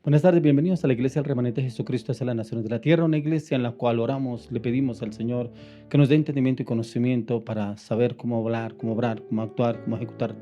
Buenas tardes, bienvenidos a la Iglesia del Remanente de Jesucristo hacia las Naciones de la Tierra, una iglesia en la cual oramos, le pedimos al Señor que nos dé entendimiento y conocimiento para saber cómo hablar, cómo obrar, cómo actuar, cómo ejecutar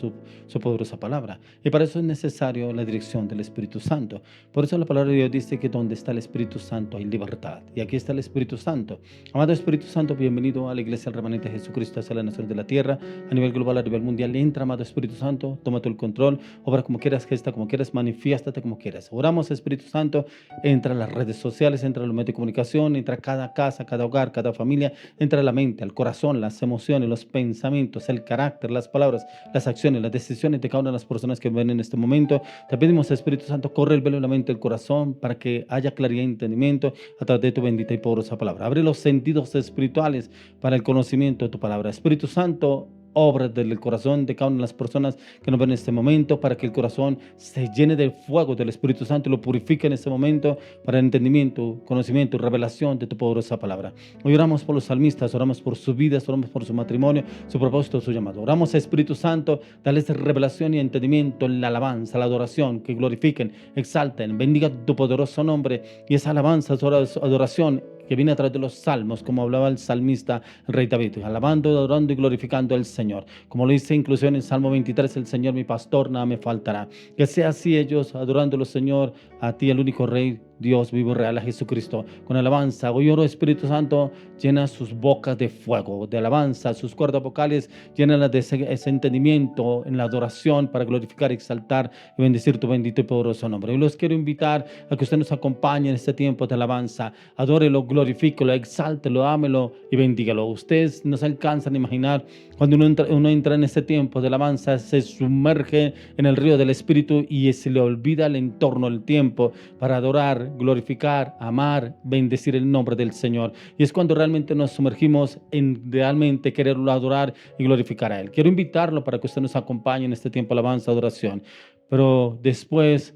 su poderosa palabra. Y para eso es necesario la dirección del Espíritu Santo. Por eso la palabra de Dios dice que donde está el Espíritu Santo hay libertad. Y aquí está el Espíritu Santo. Amado Espíritu Santo, bienvenido a la Iglesia del Remanente de Jesucristo hacia las Naciones de la Tierra, a nivel global, a nivel mundial. Entra, amado Espíritu Santo, toma tú el control, obra como quieras, gesta como quieras, manifiéstate como quieras. Oramos, Espíritu Santo, entra a las redes sociales, entra a los medios de comunicación, entra a cada casa, cada hogar, cada familia, entra a la mente, al corazón, las emociones, los pensamientos, el carácter, las palabras, las acciones, las decisiones de cada una de las personas que ven en este momento. Te pedimos, Espíritu Santo, corre el velo de la mente del corazón para que haya claridad y entendimiento a través de tu bendita y poderosa palabra. Abre los sentidos espirituales para el conocimiento de tu palabra. Espíritu Santo, obra del corazón de cada una de las personas que nos ven en este momento, para que el corazón se llene del fuego del Espíritu Santo y lo purifique en este momento para el entendimiento, conocimiento y revelación de tu poderosa palabra. Hoy oramos por los salmistas, oramos por sus vidas, oramos por su matrimonio, su propósito, su llamado. Oramos, Espíritu Santo, dale revelación y entendimiento en la alabanza, la adoración, que glorifiquen, exalten, bendiga tu poderoso nombre y esa alabanza, esa adoración que viene a través de los salmos, como hablaba el salmista el rey David, alabando, adorando y glorificando al Señor. Como lo dice incluso en el Salmo 23, el Señor mi pastor, nada me faltará. Que sea así ellos, adorándolo, Señor, a ti, el único Rey, Dios vivo y real, a Jesucristo, con alabanza. Hoy oro, Espíritu Santo, llena sus bocas de fuego, de alabanza, sus cuerdas vocales, llénalas de ese entendimiento en la adoración para glorificar, exaltar y bendecir tu bendito y poderoso nombre. Hoy los quiero invitar a que usted nos acompañe en este tiempo de alabanza. Adórelo, glorifíquelo, exáltelo, ámelo y bendígalo. Ustedes no se alcanzan a imaginar cuando uno entra en este tiempo de alabanza, se sumerge en el río del Espíritu y se le olvida el entorno, el tiempo para adorar, glorificar, amar, bendecir el nombre del Señor. Y es cuando realmente nos sumergimos en realmente quererlo adorar y glorificar a Él. Quiero invitarlo para que usted nos acompañe en este tiempo de alabanza, adoración. Pero después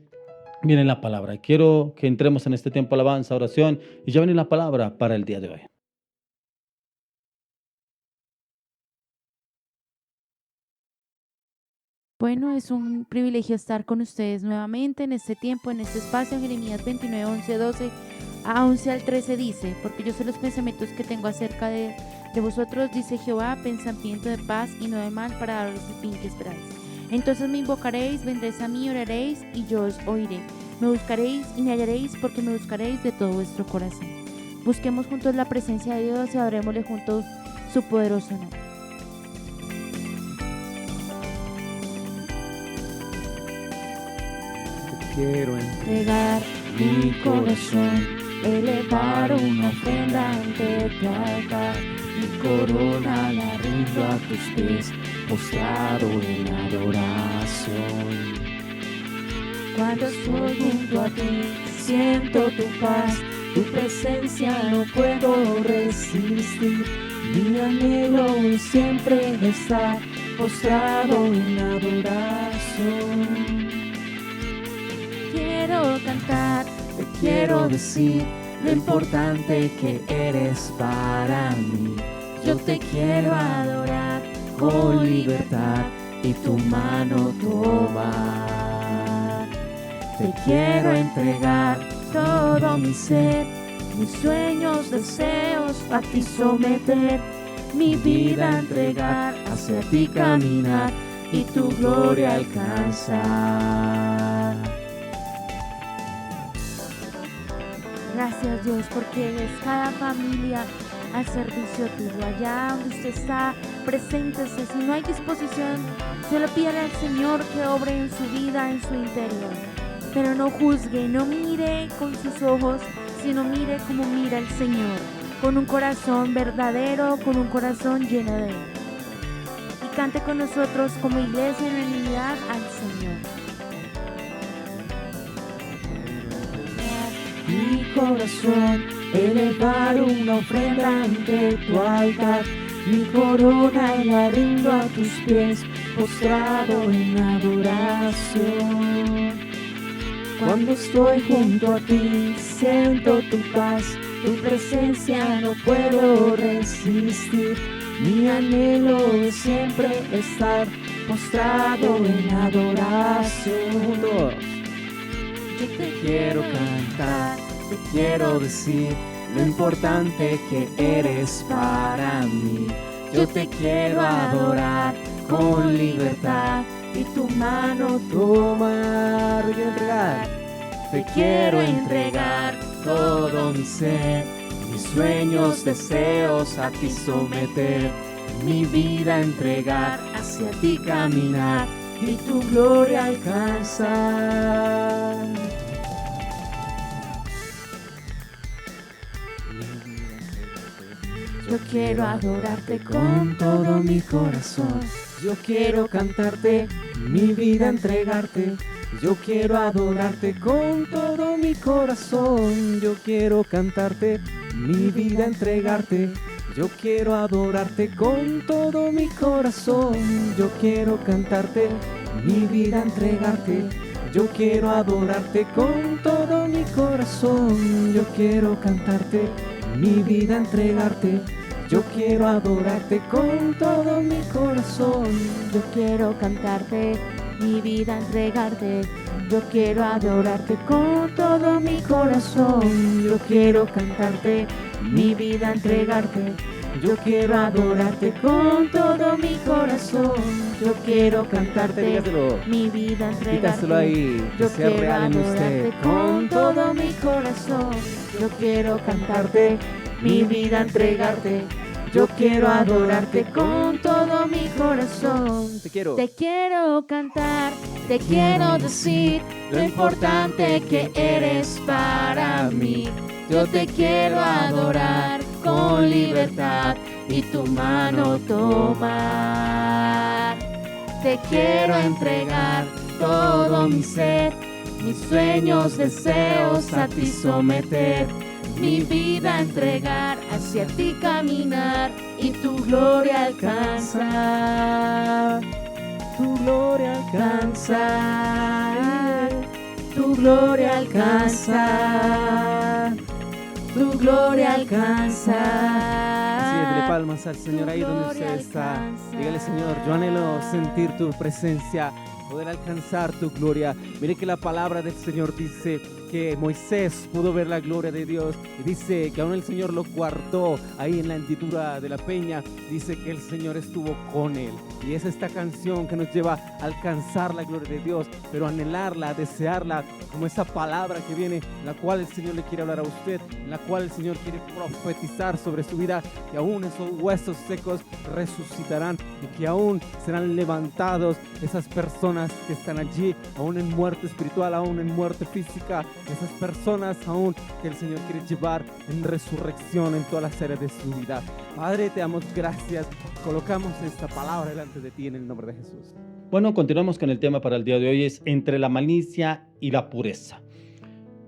viene la palabra. Quiero que entremos en este tiempo de alabanza, oración, y ya viene la palabra para el día de hoy. Bueno, es un privilegio estar con ustedes nuevamente en este tiempo, en este espacio. Jeremías 29, 11, 12 a 11 al 13 dice: porque yo sé los pensamientos que tengo acerca de vosotros, dice Jehová, pensamiento de paz y no de mal, para daros el fin que esperáis. Entonces me invocaréis, vendréis a mí, oraréis y yo os oiré. Me buscaréis y me hallaréis, porque me buscaréis de todo vuestro corazón. Busquemos juntos la presencia de Dios y adorémosle juntos su poderoso nombre. Quiero Entregar mi corazón, elevar una ofrenda ante tu altar. Mi corona la rindo a tus pies, postrado en adoración. Cuando estoy junto a ti, siento tu paz, tu presencia no puedo resistir. Mi anhelo es siempre estar postrado en adoración. Quiero cantar, te quiero decir lo importante que eres para mí. Yo te quiero adorar con libertad y tu mano tomar. Te quiero entregar todo mi ser, mis sueños, deseos a ti someter. Mi vida entregar, hacia ti caminar y tu gloria alcanzar. Gracias, Dios, porque es cada familia al servicio tuyo. Allá donde usted está, preséntese. Si no hay disposición, solo pídale al Señor que obre en su vida, en su interior. Pero no juzgue, no mire con sus ojos, sino mire como mira el Señor, con un corazón verdadero, con un corazón lleno de Él. Y cante con nosotros como iglesia en unidad al Señor. Mi corazón, elevar una ofrenda ante tu altar. Mi corona la rindo a tus pies, postrado en adoración. Cuando estoy junto a ti, siento tu paz, tu presencia no puedo resistir. Mi anhelo es siempre estar postrado en adoración. te quiero cantar, te quiero decir lo importante que eres para mí. Yo te quiero adorar con libertad y tu mano tomar y entregar. Te quiero entregar todo mi ser, mis sueños, deseos a ti someter, mi vida entregar, hacia ti caminar y tu gloria alcanzar. Yo quiero adorarte con todo mi corazón. Yo quiero cantarte, mi vida entregarte. Yo quiero adorarte con todo mi corazón. Yo quiero cantarte, mi vida entregarte. Yo quiero adorarte con todo mi corazón. Yo quiero cantarte, mi vida entregarte. Yo quiero adorarte con todo mi corazón. Yo quiero cantarte, mi vida entregarte. Yo quiero adorarte con todo mi corazón. Yo quiero cantarte, mi vida entregarte. Yo quiero adorarte con todo mi corazón. Yo quiero cantarte, mi vida entregarte. Yo quiero adorarte con todo mi corazón. Yo quiero cantarte, Dígaselo. mi vida Dígaselo entregarte. ahí, que Yo sea quiero real en adorarte usted. con todo mi corazón. Yo quiero cantarte, mi vida entregarte. Yo quiero adorarte con todo mi corazón. Te quiero. Te quiero cantar, te quiero decir lo importante que eres para mí. Yo te quiero adorar con libertad y tu mano tomar. Te quiero entregar todo mi ser, mis sueños, deseos a ti someter, mi vida entregar, hacia ti caminar y tu gloria alcanzar. Tu gloria alcanzar, tu gloria alcanzar, tu gloria alcanzar. Sí, dele palmas al Señor ahí donde usted está. Dígale, Señor, yo anhelo sentir tu presencia, poder alcanzar tu gloria. Mire que la palabra del Señor dice que Moisés pudo ver la gloria de Dios y dice que aún el Señor lo guardó ahí en la hendidura de la peña. Dice que el Señor estuvo con él. Y es esta canción que nos lleva a alcanzar la gloria de Dios, pero anhelarla, desearla, como esa palabra que viene, en la cual el Señor le quiere hablar a usted, en la cual el Señor quiere profetizar sobre su vida, que aún esos huesos secos resucitarán y que aún serán levantados esas personas que están allí, aún en muerte espiritual, aún en muerte física, esas personas aún que el Señor quiere llevar en resurrección en todas las áreas de su vida. Padre, te damos gracias, colocamos esta palabra delante de ti en el nombre de Jesús. Bueno, continuamos con el tema para el día de hoy, es entre la malicia y la pureza.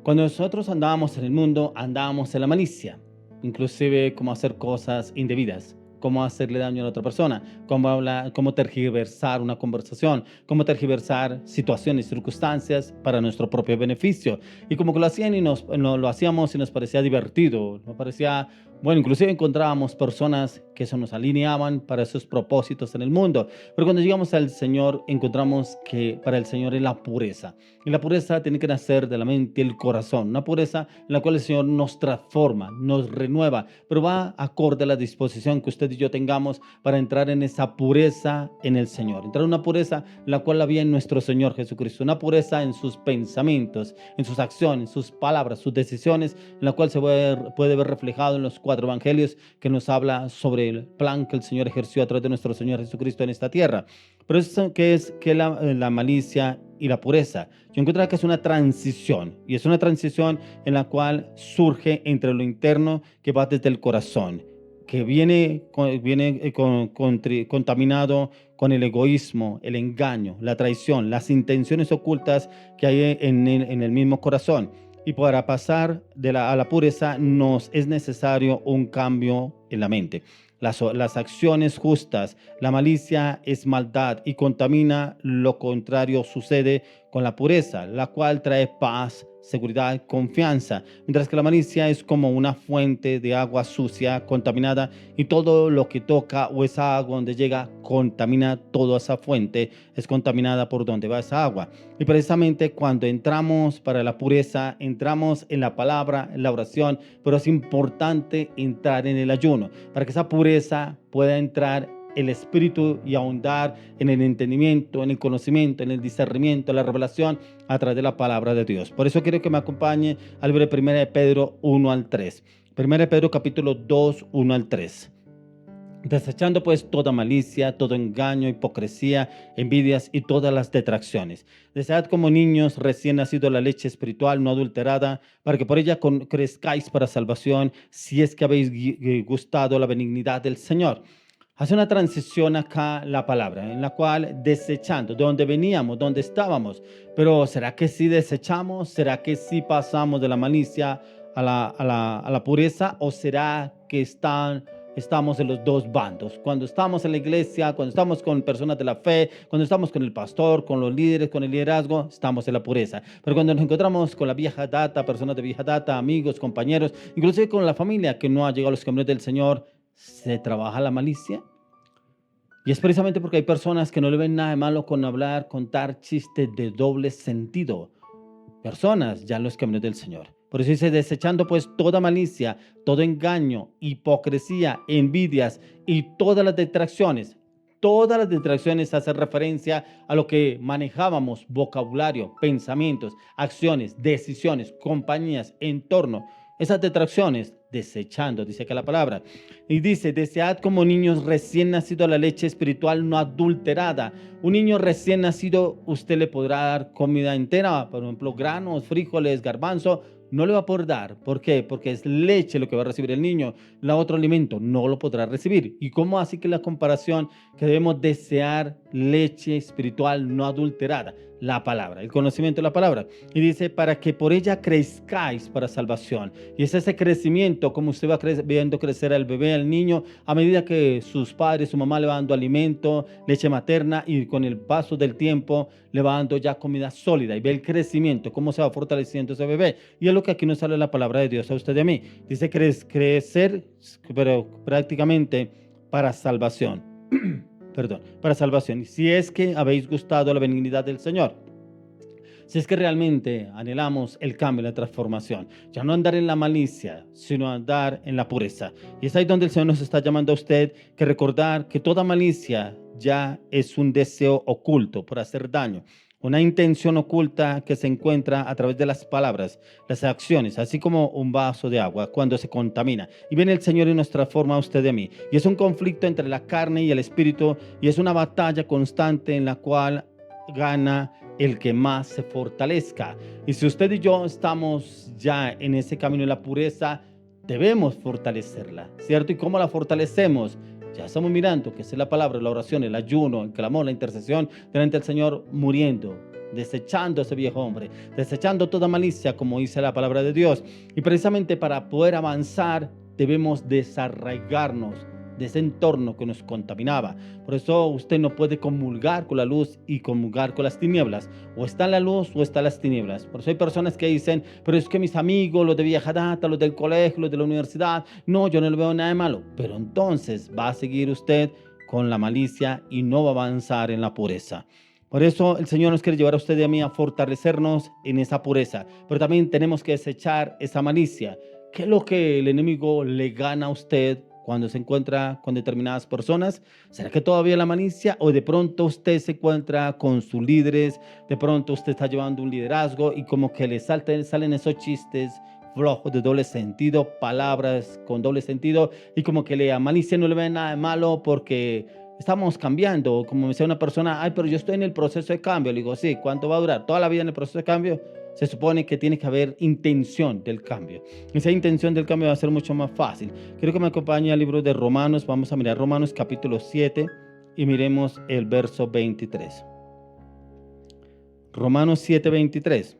Cuando nosotros andábamos en el mundo, andábamos en la malicia, inclusive cómo hacer cosas indebidas, cómo hacerle daño a la otra persona, cómo tergiversar una conversación, cómo tergiversar situaciones, circunstancias para nuestro propio beneficio. Y como que lo hacían y lo hacíamos y nos parecía divertido, nos parecía, bueno, inclusive encontrábamos personas que eso nos alineaban para esos propósitos en el mundo. Pero cuando llegamos al Señor, encontramos que para el Señor es la pureza. Y la pureza tiene que nacer de la mente y el corazón. Una pureza en la cual el Señor nos transforma, nos renueva, pero va acorde a la disposición que usted y yo tengamos para entrar en esa pureza en el Señor. Entrar en una pureza la cual había en nuestro Señor Jesucristo. Una pureza en sus pensamientos, en sus acciones, sus palabras, sus decisiones, en la cual se puede ver reflejado en los 4 evangelios que nos habla sobre el plan que el Señor ejerció a través de nuestro Señor Jesucristo en esta tierra. Pero eso, ¿qué es la malicia y la pureza? Yo encuentro que es una transición, y es una transición en la cual surge entre lo interno que va desde el corazón, que viene contaminado con el egoísmo, el engaño, la traición, las intenciones ocultas que hay en el mismo corazón. Y para pasar a la pureza nos es necesario un cambio en la mente. Las acciones justas, la malicia es maldad y contamina, lo contrario sucede con la pureza, la cual trae paz, seguridad, confianza. Mientras que la malicia es como una fuente de agua sucia, contaminada, y todo lo que toca o esa agua donde llega contamina toda esa fuente, es contaminada por donde va esa agua. Y precisamente cuando entramos para la pureza, entramos en la palabra, en la oración, pero es importante entrar en el ayuno para que esa pureza pueda entrar el Espíritu y ahondar en el entendimiento, en el conocimiento, en el discernimiento, en la revelación a través de la palabra de Dios. Por eso quiero que me acompañe al libro de 1 de Pedro 1 al 3. 1 de Pedro capítulo 2, 1 al 3. Desechando pues toda malicia, todo engaño, hipocresía, envidias y todas las detracciones. Desead como niños recién nacidos la leche espiritual no adulterada, para que por ella crezcáis para salvación, si es que habéis gustado la benignidad del Señor. Hace una transición acá la palabra, en la cual desechando, de donde veníamos, donde estábamos. Pero ¿será que sí desechamos? ¿Será que sí pasamos de la malicia a la pureza? ¿O será que estamos en los dos bandos? Cuando estamos en la iglesia, cuando estamos con personas de la fe, cuando estamos con el pastor, con los líderes, con el liderazgo, estamos en la pureza. Pero cuando nos encontramos con la vieja data, personas de vieja data, amigos, compañeros, inclusive con la familia que no ha llegado a los caminos del Señor, ¿se trabaja la malicia? Y es precisamente porque hay personas que no le ven nada de malo con hablar, contar chistes de doble sentido. Personas ya en los caminos del Señor. Por eso dice, desechando pues toda malicia, todo engaño, hipocresía, envidias y todas las detracciones. Todas las detracciones hacen referencia a lo que manejábamos, vocabulario, pensamientos, acciones, decisiones, compañías, entorno. Esas detracciones, desechando, dice acá la palabra. Y dice, desead como niños recién nacidos la leche espiritual no adulterada. Un niño recién nacido, usted le podrá dar comida entera, por ejemplo, granos, frijoles, garbanzo. No le va a poder dar. ¿Por qué? Porque es leche lo que va a recibir el niño. La otro alimento no lo podrá recibir. ¿Y cómo así que la comparación? Que debemos desear leche espiritual no adulterada. La palabra, el conocimiento de la palabra. Y dice, para que por ella crezcáis para salvación. Y es ese crecimiento, como usted va viendo crecer al bebé, al niño, a medida que sus padres, su mamá le va dando alimento, leche materna, y con el paso del tiempo le va dando ya comida sólida. Y ve el crecimiento, cómo se va fortaleciendo ese bebé. Y es lo que aquí nos sale la palabra de Dios a usted y a mí. Dice crecer, pero prácticamente para salvación. Perdón, para salvación. Si es que habéis gustado la benignidad del Señor. Si es que realmente anhelamos el cambio, la transformación. Ya no andar en la malicia, sino andar en la pureza. Y es ahí donde el Señor nos está llamando a usted que recordar que toda malicia ya es un deseo oculto por hacer daño. Una intención oculta que se encuentra a través de las palabras, las acciones, así como un vaso de agua cuando se contamina. Y viene el Señor y nos transforma a usted y a mí. Y es un conflicto entre la carne y el espíritu, y es una batalla constante en la cual gana el que más se fortalezca. Y si usted y yo estamos ya en ese camino de la pureza, debemos fortalecerla, ¿cierto? ¿Y cómo la fortalecemos? Ya estamos mirando que es la palabra, la oración, el ayuno, el clamor, la intercesión delante del Señor, muriendo, desechando ese viejo hombre, desechando toda malicia, como dice la palabra de Dios. Y precisamente para poder avanzar debemos desarraigarnos de ese entorno que nos contaminaba. Por eso usted no puede comulgar con la luz y comulgar con las tinieblas. O está en la luz o está en las tinieblas. Por eso hay personas que dicen, pero es que mis amigos, los de vieja data, los del colegio, los de la universidad, no, yo no le veo nada de malo. Pero entonces va a seguir usted con la malicia y no va a avanzar en la pureza. Por eso el Señor nos quiere llevar a usted y a mí a fortalecernos en esa pureza. Pero también tenemos que desechar esa malicia. ¿Qué es lo que el enemigo le gana a usted cuando se encuentra con determinadas personas? ¿Será que todavía la malicia? ¿O de pronto usted se encuentra con sus líderes? De pronto usted está llevando un liderazgo y como que le salen esos chistes flojos de doble sentido, palabras con doble sentido, y como que la malicia no le ve nada de malo porque estamos cambiando. Como me decía una persona, ay, pero yo estoy en el proceso de cambio. Le digo, sí, ¿cuánto va a durar? ¿Toda la vida en el proceso de cambio? Se supone que tiene que haber intención del cambio. Esa intención del cambio va a ser mucho más fácil. Quiero que me acompañe al libro de Romanos. Vamos a mirar Romanos capítulo 7 y miremos el verso 23. Romanos 7, 23.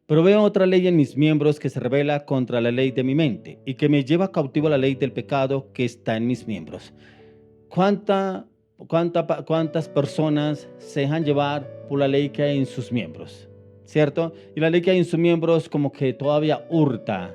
Pero veo otra ley en mis miembros que se rebela contra la ley de mi mente y que me lleva cautivo a la ley del pecado que está en mis miembros. ¿Cuántas personas se dejan llevar por la ley que hay en sus miembros? ¿cierto? Y la ley que hay en sus miembros como que todavía hurta,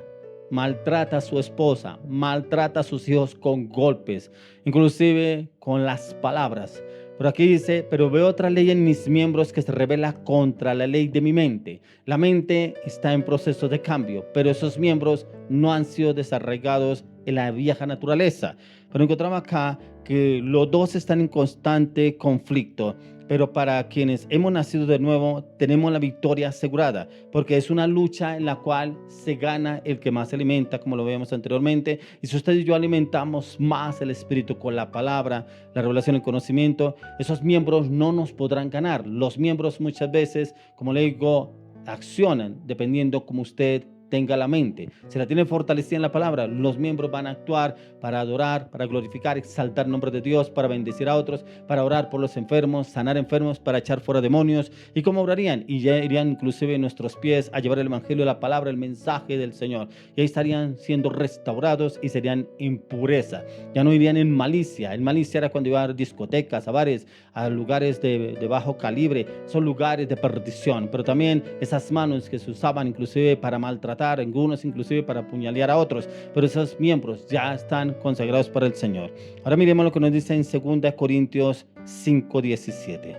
maltrata a su esposa, maltrata a sus hijos con golpes, inclusive con las palabras. Pero aquí dice, pero veo otra ley en mis miembros que se revela contra la ley de mi mente. La mente está en proceso de cambio, pero esos miembros no han sido desarraigados en la vieja naturaleza. Pero encontramos acá que los dos están en constante conflicto. Pero para quienes hemos nacido de nuevo, tenemos la victoria asegurada, porque es una lucha en la cual se gana el que más se alimenta, como lo vemos anteriormente. Y si usted y yo alimentamos más el espíritu con la palabra, la revelación, el conocimiento, esos miembros no nos podrán ganar. Los miembros muchas veces, como le digo, accionan dependiendo como usted tenga la mente. Si la tiene fortalecida en la palabra, los miembros van a actuar para adorar, para glorificar, exaltar el nombre de Dios, para bendecir a otros, para orar por los enfermos, sanar enfermos, para echar fuera demonios. ¿Y cómo obrarían? Y ya irían inclusive nuestros pies a llevar el evangelio, la palabra, el mensaje del Señor. Y ahí estarían siendo restaurados y serían en pureza. Ya no irían en malicia. En malicia era cuando iban a discotecas, a bares, a lugares de bajo calibre. Son lugares de perdición. Pero también esas manos que se usaban inclusive para maltratar, algunos inclusive para apuñalear a otros, pero esos miembros ya están consagrados para el Señor. Ahora miremos lo que nos dice en 2 Corintios 5:17,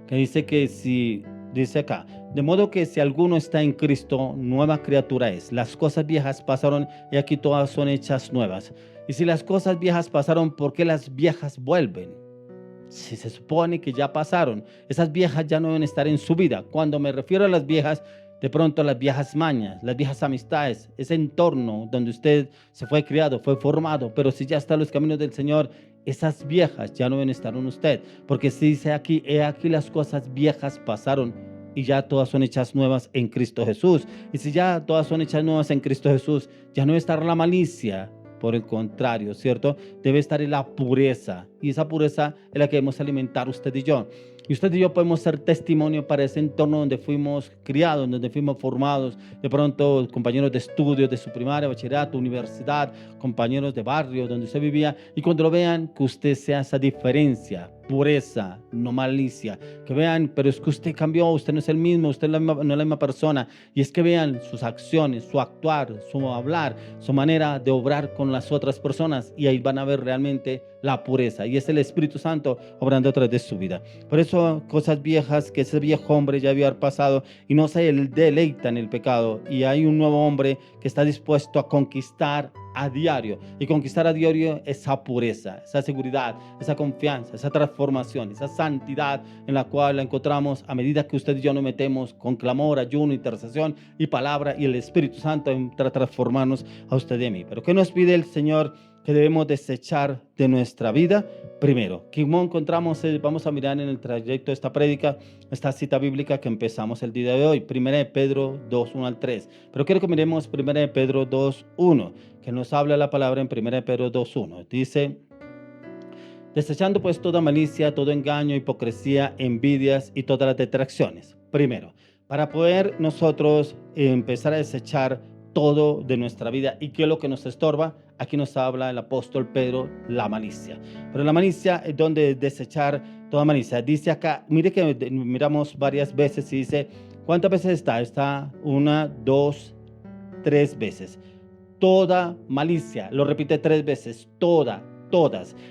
que dice que si, dice acá, de modo que si alguno está en Cristo, nueva criatura es. Las cosas viejas pasaron y aquí todas son hechas nuevas. Y si las cosas viejas pasaron, ¿por qué las viejas vuelven? Si se supone que ya pasaron, esas viejas ya no deben estar en su vida. Cuando me refiero a las viejas, de pronto las viejas mañas, las viejas amistades, ese entorno donde usted se fue criado, fue formado, pero si ya está en los caminos del Señor, esas viejas ya no deben estar en usted. Porque si dice aquí, he aquí las cosas viejas pasaron y ya todas son hechas nuevas en Cristo Jesús. Y si ya todas son hechas nuevas en Cristo Jesús, ya no debe estar la malicia. Por el contrario, ¿cierto? Debe estar en la pureza. Y esa pureza es la que debemos alimentar usted y yo. Y usted y yo podemos ser testimonio para ese entorno donde fuimos criados, donde fuimos formados. De pronto, compañeros de estudios de su primaria, bachillerato, universidad, compañeros de barrio donde usted vivía. Y cuando lo vean, que usted sea esa diferencia, pureza, no malicia. Que vean, pero es que usted cambió, usted no es el mismo, usted no es la misma persona. Y es que vean sus acciones, su actuar, su hablar, su manera de obrar con las otras personas. Y ahí van a ver realmente la pureza. Y es el Espíritu Santo obrando a través de su vida. Por eso, cosas viejas que ese viejo hombre ya había pasado y no se deleita en el pecado. Y hay un nuevo hombre que está dispuesto a conquistar a diario. Y conquistar a diario esa pureza, esa seguridad, esa confianza, esa transformación, esa santidad en la cual la encontramos a medida que usted y yo nos metemos con clamor, ayuno, intercesión y palabra, y el Espíritu Santo entra a transformarnos a usted y a mí. Pero ¿qué nos pide el Señor que debemos desechar de nuestra vida? Primero, que encontramos, vamos a mirar en el trayecto de esta prédica, esta cita bíblica que empezamos el día de hoy, 1 de Pedro 2, 1 al 3. Pero quiero que miremos 1 de Pedro 2, 1, que nos habla la palabra en 1 de Pedro 2, 1. Dice, desechando pues toda malicia, todo engaño, hipocresía, envidias y todas las detracciones. Primero, para poder nosotros empezar a desechar todo de nuestra vida. ¿Y qué es lo que nos estorba? Aquí nos habla el apóstol Pedro, la malicia. Pero la malicia es donde desechar toda malicia. Dice acá, mire que miramos varias veces y dice, ¿cuántas veces está? Está 1, 2, 3 veces. Toda malicia, lo repite 3 veces, todas.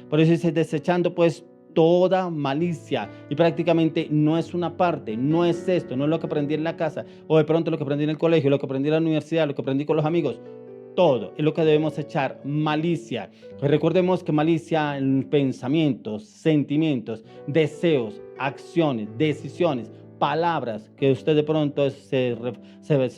Por eso dice, desechando pues toda malicia, y prácticamente no es una parte, no es esto, no es lo que aprendí en la casa, o de pronto lo que aprendí en el colegio, lo que aprendí en la universidad, lo que aprendí con los amigos. Todo es lo que debemos echar, malicia. Pues recordemos que malicia en pensamientos, sentimientos, deseos, acciones, decisiones, palabras que usted de pronto se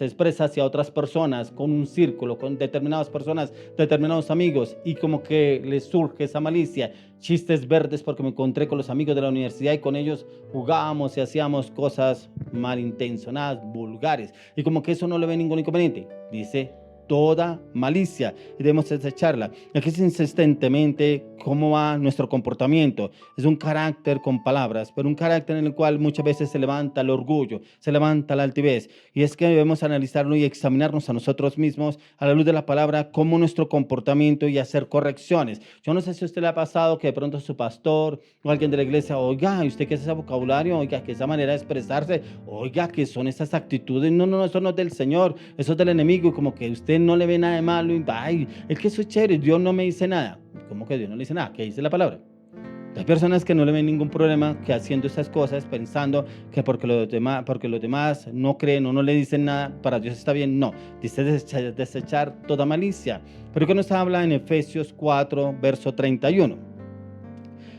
expresa hacia otras personas, con un círculo, con determinadas personas, determinados amigos, y como que le surge esa malicia. Chistes verdes porque me encontré con los amigos de la universidad y con ellos jugábamos y hacíamos cosas malintencionadas, vulgares, y como que eso no le ve ningún inconveniente. Dice, toda malicia y debemos desecharla. Aquí es insistentemente cómo va nuestro comportamiento. Es un carácter con palabras, pero un carácter en el cual muchas veces se levanta el orgullo, se levanta la altivez. Y es que debemos analizarlo y examinarnos a nosotros mismos a la luz de la palabra, cómo nuestro comportamiento y hacer correcciones. Yo no sé si a usted le ha pasado que de pronto su pastor o alguien de la iglesia, oiga, ¿usted qué es ese vocabulario? Oiga, ¿qué es esa manera de expresarse? Oiga, ¿qué son esas actitudes? No, eso no es del Señor, eso es del enemigo. Y como que usted no le ve nada de malo. Y, ay, es que eso es chévere, Dios no me dice nada. ¿Cómo que Dios no le dice nada? ¿Qué dice la palabra? Hay personas que no le ven ningún problema que haciendo esas cosas, pensando que porque los demás no creen o no le dicen nada, para Dios está bien. No, dice desechar toda malicia. Pero que nos habla en Efesios 4, verso 31.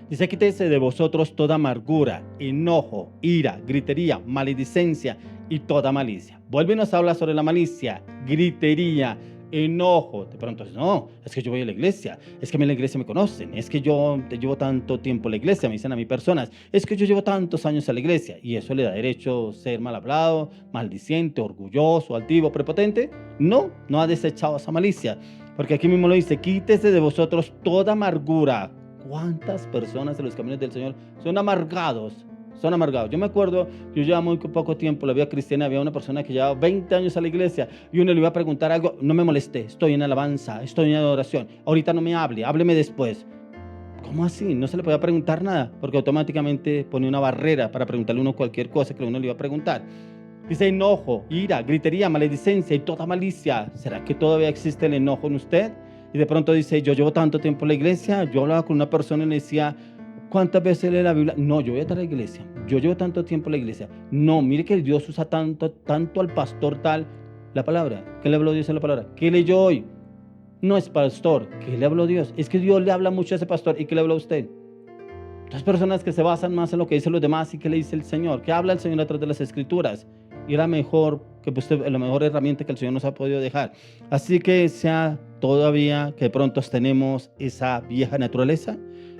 Dice, quítese de vosotros toda amargura, enojo, ira, gritería, maledicencia y toda malicia. Vuelve y nos habla sobre la malicia, gritería, enojo. De pronto, no, es que yo voy a la iglesia, es que a mí en la iglesia me conocen, es que yo llevo tanto tiempo en la iglesia, me dicen a mí personas, es que yo llevo tantos años a la iglesia, y eso le da derecho a ser mal hablado, maldiciente, orgulloso, altivo, prepotente. No ha desechado esa malicia, porque aquí mismo lo dice, quítese de vosotros toda amargura. ¿Cuántas personas en los caminos del Señor son amargados? Son amargados. Yo me acuerdo, yo llevaba muy poco tiempo la vida cristiana, había una persona que llevaba 20 años a la iglesia y uno le iba a preguntar algo, no me moleste, estoy en alabanza, estoy en adoración, ahorita no me hable, hábleme después. ¿Cómo así? No se le podía preguntar nada, porque automáticamente ponía una barrera para preguntarle a uno cualquier cosa que uno le iba a preguntar. Dice enojo, ira, gritería, maledicencia y toda malicia. ¿Será que todavía existe el enojo en usted? Y de pronto dice, yo llevo tanto tiempo en la iglesia, yo hablaba con una persona y le decía, ¿cuántas veces lee la Biblia? No, yo voy a estar a la iglesia. Yo llevo tanto tiempo en la iglesia. No, mire que Dios usa tanto al pastor tal. La palabra, ¿qué le habló Dios en la palabra? ¿Qué leyó hoy? No es pastor, ¿qué le habló Dios? Es que Dios le habla mucho a ese pastor. ¿Y qué le habló a usted? Las personas que se basan más en lo que dicen los demás y qué le dice el Señor. ¿Qué habla el Señor a través de las Escrituras? Y es la mejor herramienta que el Señor nos ha podido dejar. Así que sea todavía que de pronto tenemos esa vieja naturaleza.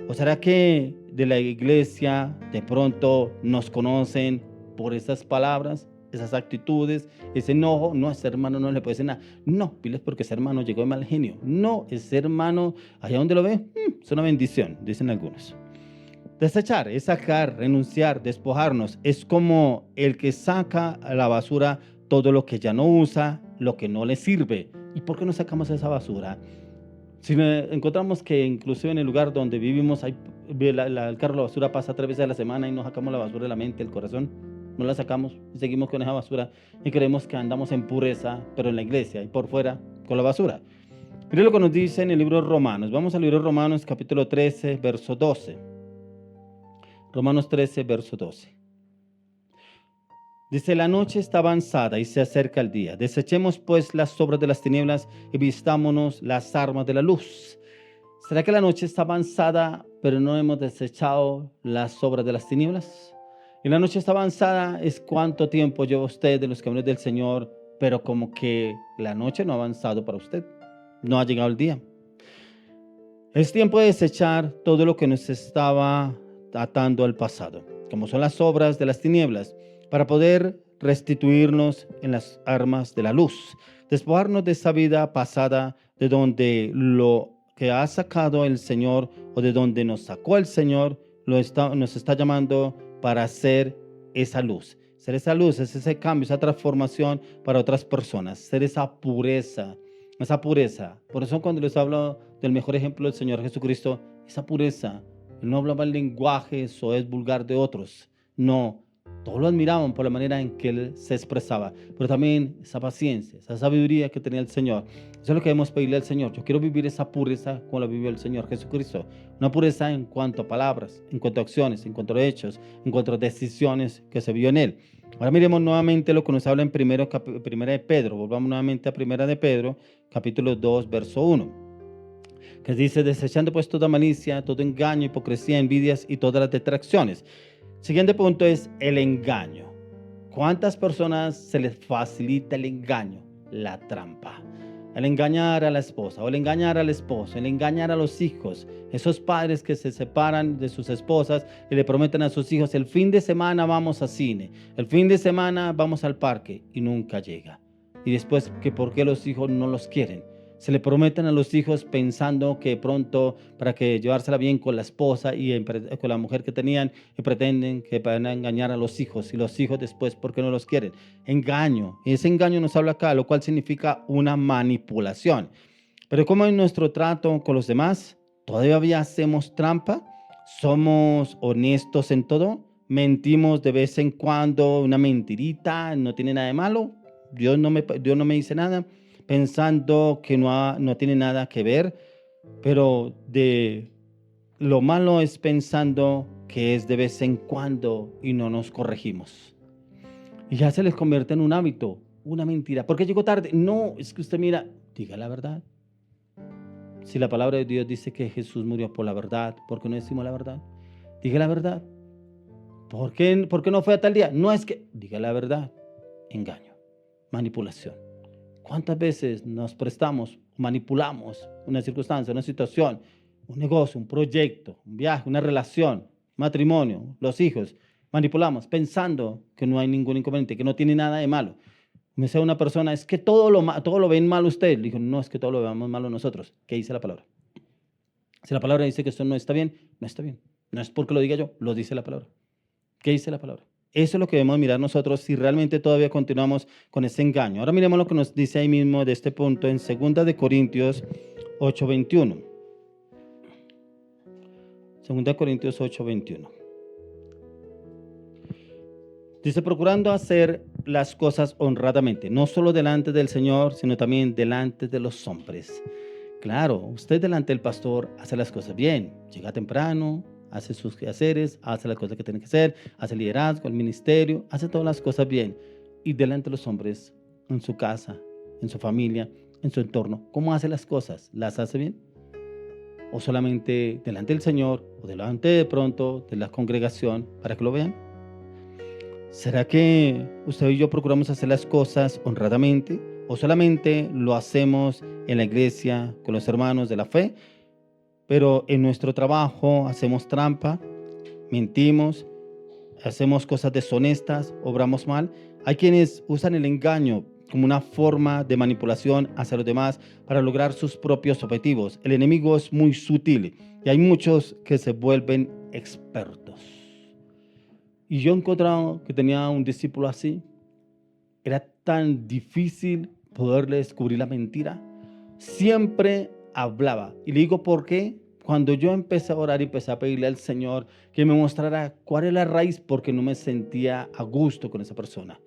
¿O será que de la iglesia de pronto nos conocen por esas palabras, esas actitudes, ese enojo? No, a ese hermano no le puede decir nada. No, piles porque ese hermano llegó de mal genio. No, ese hermano, allá donde lo ve, es una bendición, dicen algunos. Desechar es sacar, renunciar, despojarnos. Es como el que saca a la basura todo lo que ya no usa, lo que no le sirve. ¿Y por qué no sacamos esa basura? Si encontramos que inclusive en el lugar donde vivimos el carro de la basura pasa 3 veces a la semana y no sacamos la basura de la mente, del corazón, no la sacamos y seguimos con esa basura y creemos que andamos en pureza, pero en la iglesia y por fuera con la basura. Mire lo que nos dice en el libro de Romanos. Vamos al libro de Romanos capítulo 13, verso 12. Romanos 13, verso 12. Dice, la noche está avanzada y se acerca el día. Desechemos pues las obras de las tinieblas y vistámonos las armas de la luz. ¿Será que la noche está avanzada, pero no hemos desechado las obras de las tinieblas? Y la noche está avanzada es cuánto tiempo lleva usted de los caminos del Señor, pero como que la noche no ha avanzado para usted. No ha llegado el día. Es tiempo de desechar todo lo que nos estaba atando al pasado, como son las obras de las tinieblas, para poder restituirnos en las armas de la luz, despojarnos de esa vida pasada, de donde lo que ha sacado el Señor o de donde nos sacó el Señor, nos está llamando para hacer esa luz. Ser esa luz es ese cambio, esa transformación para otras personas, ser esa pureza. Por eso cuando les hablo del mejor ejemplo del Señor Jesucristo, esa pureza. Él no hablaba el lenguaje soez vulgar de otros. No, todos lo admiraban por la manera en que Él se expresaba. Pero también esa paciencia, esa sabiduría que tenía el Señor. Eso es lo que debemos pedirle al Señor. Yo quiero vivir esa pureza como la vivió el Señor Jesucristo. Una pureza en cuanto a palabras, en cuanto a acciones, en cuanto a hechos, en cuanto a decisiones que se vio en Él. Ahora miremos nuevamente lo que nos habla en primera de Pedro. Volvamos nuevamente a primera de Pedro, capítulo 2, verso 1. Que dice, desechando pues toda malicia, todo engaño, hipocresía, envidias y todas las detracciones. Siguiente punto es el engaño. ¿Cuántas personas se les facilita el engaño? La trampa. El engañar a la esposa o el engañar al esposo, el engañar a los hijos. Esos padres que se separan de sus esposas y le prometen a sus hijos, el fin de semana vamos a cine, el fin de semana vamos al parque y nunca llega. y después que por qué los hijos no los quieren. Se le prometen a los hijos pensando que pronto para que llevársela bien con la esposa y con la mujer que tenían y pretenden que van a engañar a los hijos y los hijos después porque no los quieren. Engaño. Y ese engaño nos habla acá, lo cual significa una manipulación. Pero como en nuestro trato con los demás, todavía hacemos trampa, somos honestos en todo, mentimos de vez en cuando, una mentirita, no tiene nada de malo, Dios no me dice nada, pensando que no tiene nada que ver, pero de lo malo es pensando que es de vez en cuando y no nos corregimos. Y ya se les convierte en un hábito, una mentira. ¿Por qué llegó tarde? No, es que usted mira, diga la verdad. Si la palabra de Dios dice que Jesús murió por la verdad, ¿por qué no decimos la verdad? Diga la verdad. ¿Por qué no fue a tal día? No es que, diga la verdad. Engaño, manipulación. ¿Cuántas veces nos prestamos, manipulamos una circunstancia, una situación, un negocio, un proyecto, un viaje, una relación, matrimonio, los hijos? Manipulamos pensando que no hay ningún inconveniente, que no tiene nada de malo. Me dice una persona, es que todo lo ven mal usted. Le digo, no, es que todo lo veamos malo nosotros. ¿Qué dice la palabra? Si la palabra dice que esto no está bien, no está bien. No es porque lo diga yo, lo dice la palabra. ¿Qué dice la palabra? Eso es lo que debemos mirar nosotros si realmente todavía continuamos con ese engaño. Ahora miremos lo que nos dice ahí mismo de este punto en 2 Corintios 8:21. 2 Corintios 8:21. Dice, procurando hacer las cosas honradamente, no solo delante del Señor, sino también delante de los hombres. Claro, usted delante del pastor hace las cosas bien, llega temprano, hace sus quehaceres, hace las cosas que tiene que hacer, hace el liderazgo, el ministerio, hace todas las cosas bien. Y delante de los hombres, en su casa, en su familia, en su entorno, ¿cómo hace las cosas? ¿Las hace bien? ¿O solamente delante del Señor o delante de pronto de la congregación para que lo vean? ¿Será que usted y yo procuramos hacer las cosas honradamente o solamente lo hacemos en la iglesia con los hermanos de la fe, pero en nuestro trabajo hacemos trampa, mentimos, hacemos cosas deshonestas, obramos mal? Hay quienes usan el engaño como una forma de manipulación hacia los demás para lograr sus propios objetivos. El enemigo es muy sutil y hay muchos que se vuelven expertos. Y yo he encontrado que tenía un discípulo así. Era tan difícil poderle descubrir la mentira. Siempre hablaba. Y le digo por qué. Cuando yo empecé a orar y empecé a pedirle al Señor que me mostrara cuál es la raíz, porque no me sentía a gusto con esa persona.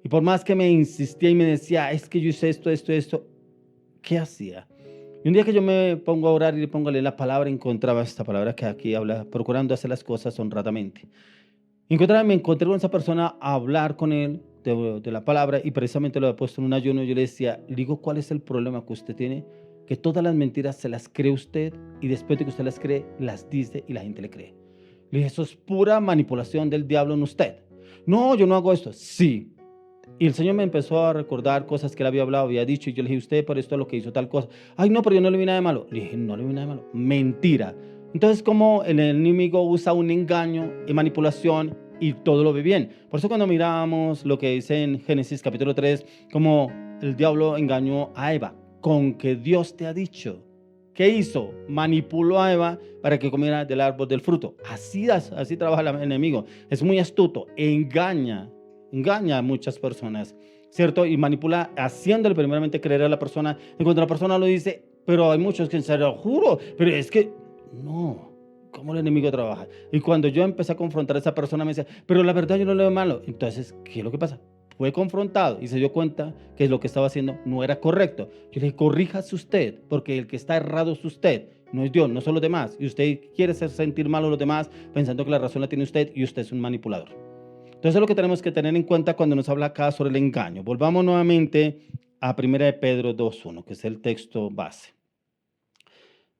Y por más que me insistía y me decía, es que yo hice esto, ¿qué hacía? Y un día que yo me pongo a orar y le pongo a leer la palabra, encontraba esta palabra que aquí habla, procurando hacer las cosas honradamente. Me encontré con esa persona a hablar con él de la palabra y precisamente lo he puesto en un ayuno. Yo le digo, ¿cuál es el problema que usted tiene? Que todas las mentiras se las cree usted y después de que usted las cree, las dice y la gente le cree. Le dije, eso es pura manipulación del diablo en usted. No, yo no hago esto. Sí. Y el Señor me empezó a recordar cosas que él había hablado, había dicho, y yo le dije, usted por esto es lo que hizo tal cosa. Ay, no, pero yo no le vi nada de malo. Le dije, no le vi nada de malo. Mentira. Entonces, como el enemigo usa un engaño y manipulación y todo lo ve bien. Por eso cuando miramos lo que dice en Génesis capítulo 3, como el diablo engañó a Eva, con que Dios te ha dicho. ¿Qué hizo? Manipuló a Eva para que comiera del árbol del fruto. Así trabaja el enemigo. Es muy astuto. Engaña a muchas personas, ¿cierto? Y manipula haciéndole primeramente creer a la persona. Y cuando la persona lo dice, pero hay muchos que se lo juro, pero es que no. ¿Cómo el enemigo trabaja? Y cuando yo empecé a confrontar a esa persona, me decía, pero la verdad yo no le veo malo. Entonces, ¿qué es lo que pasa? Fue confrontado y se dio cuenta que lo que estaba haciendo no era correcto. Yo le dije, corríjase usted, porque el que está errado es usted, no es Dios, no son los demás. Y usted quiere hacer sentir mal a los demás pensando que la razón la tiene usted y usted es un manipulador. Entonces, es lo que tenemos que tener en cuenta cuando nos habla acá sobre el engaño. Volvamos nuevamente a 1 Pedro 2:1, que es el texto base.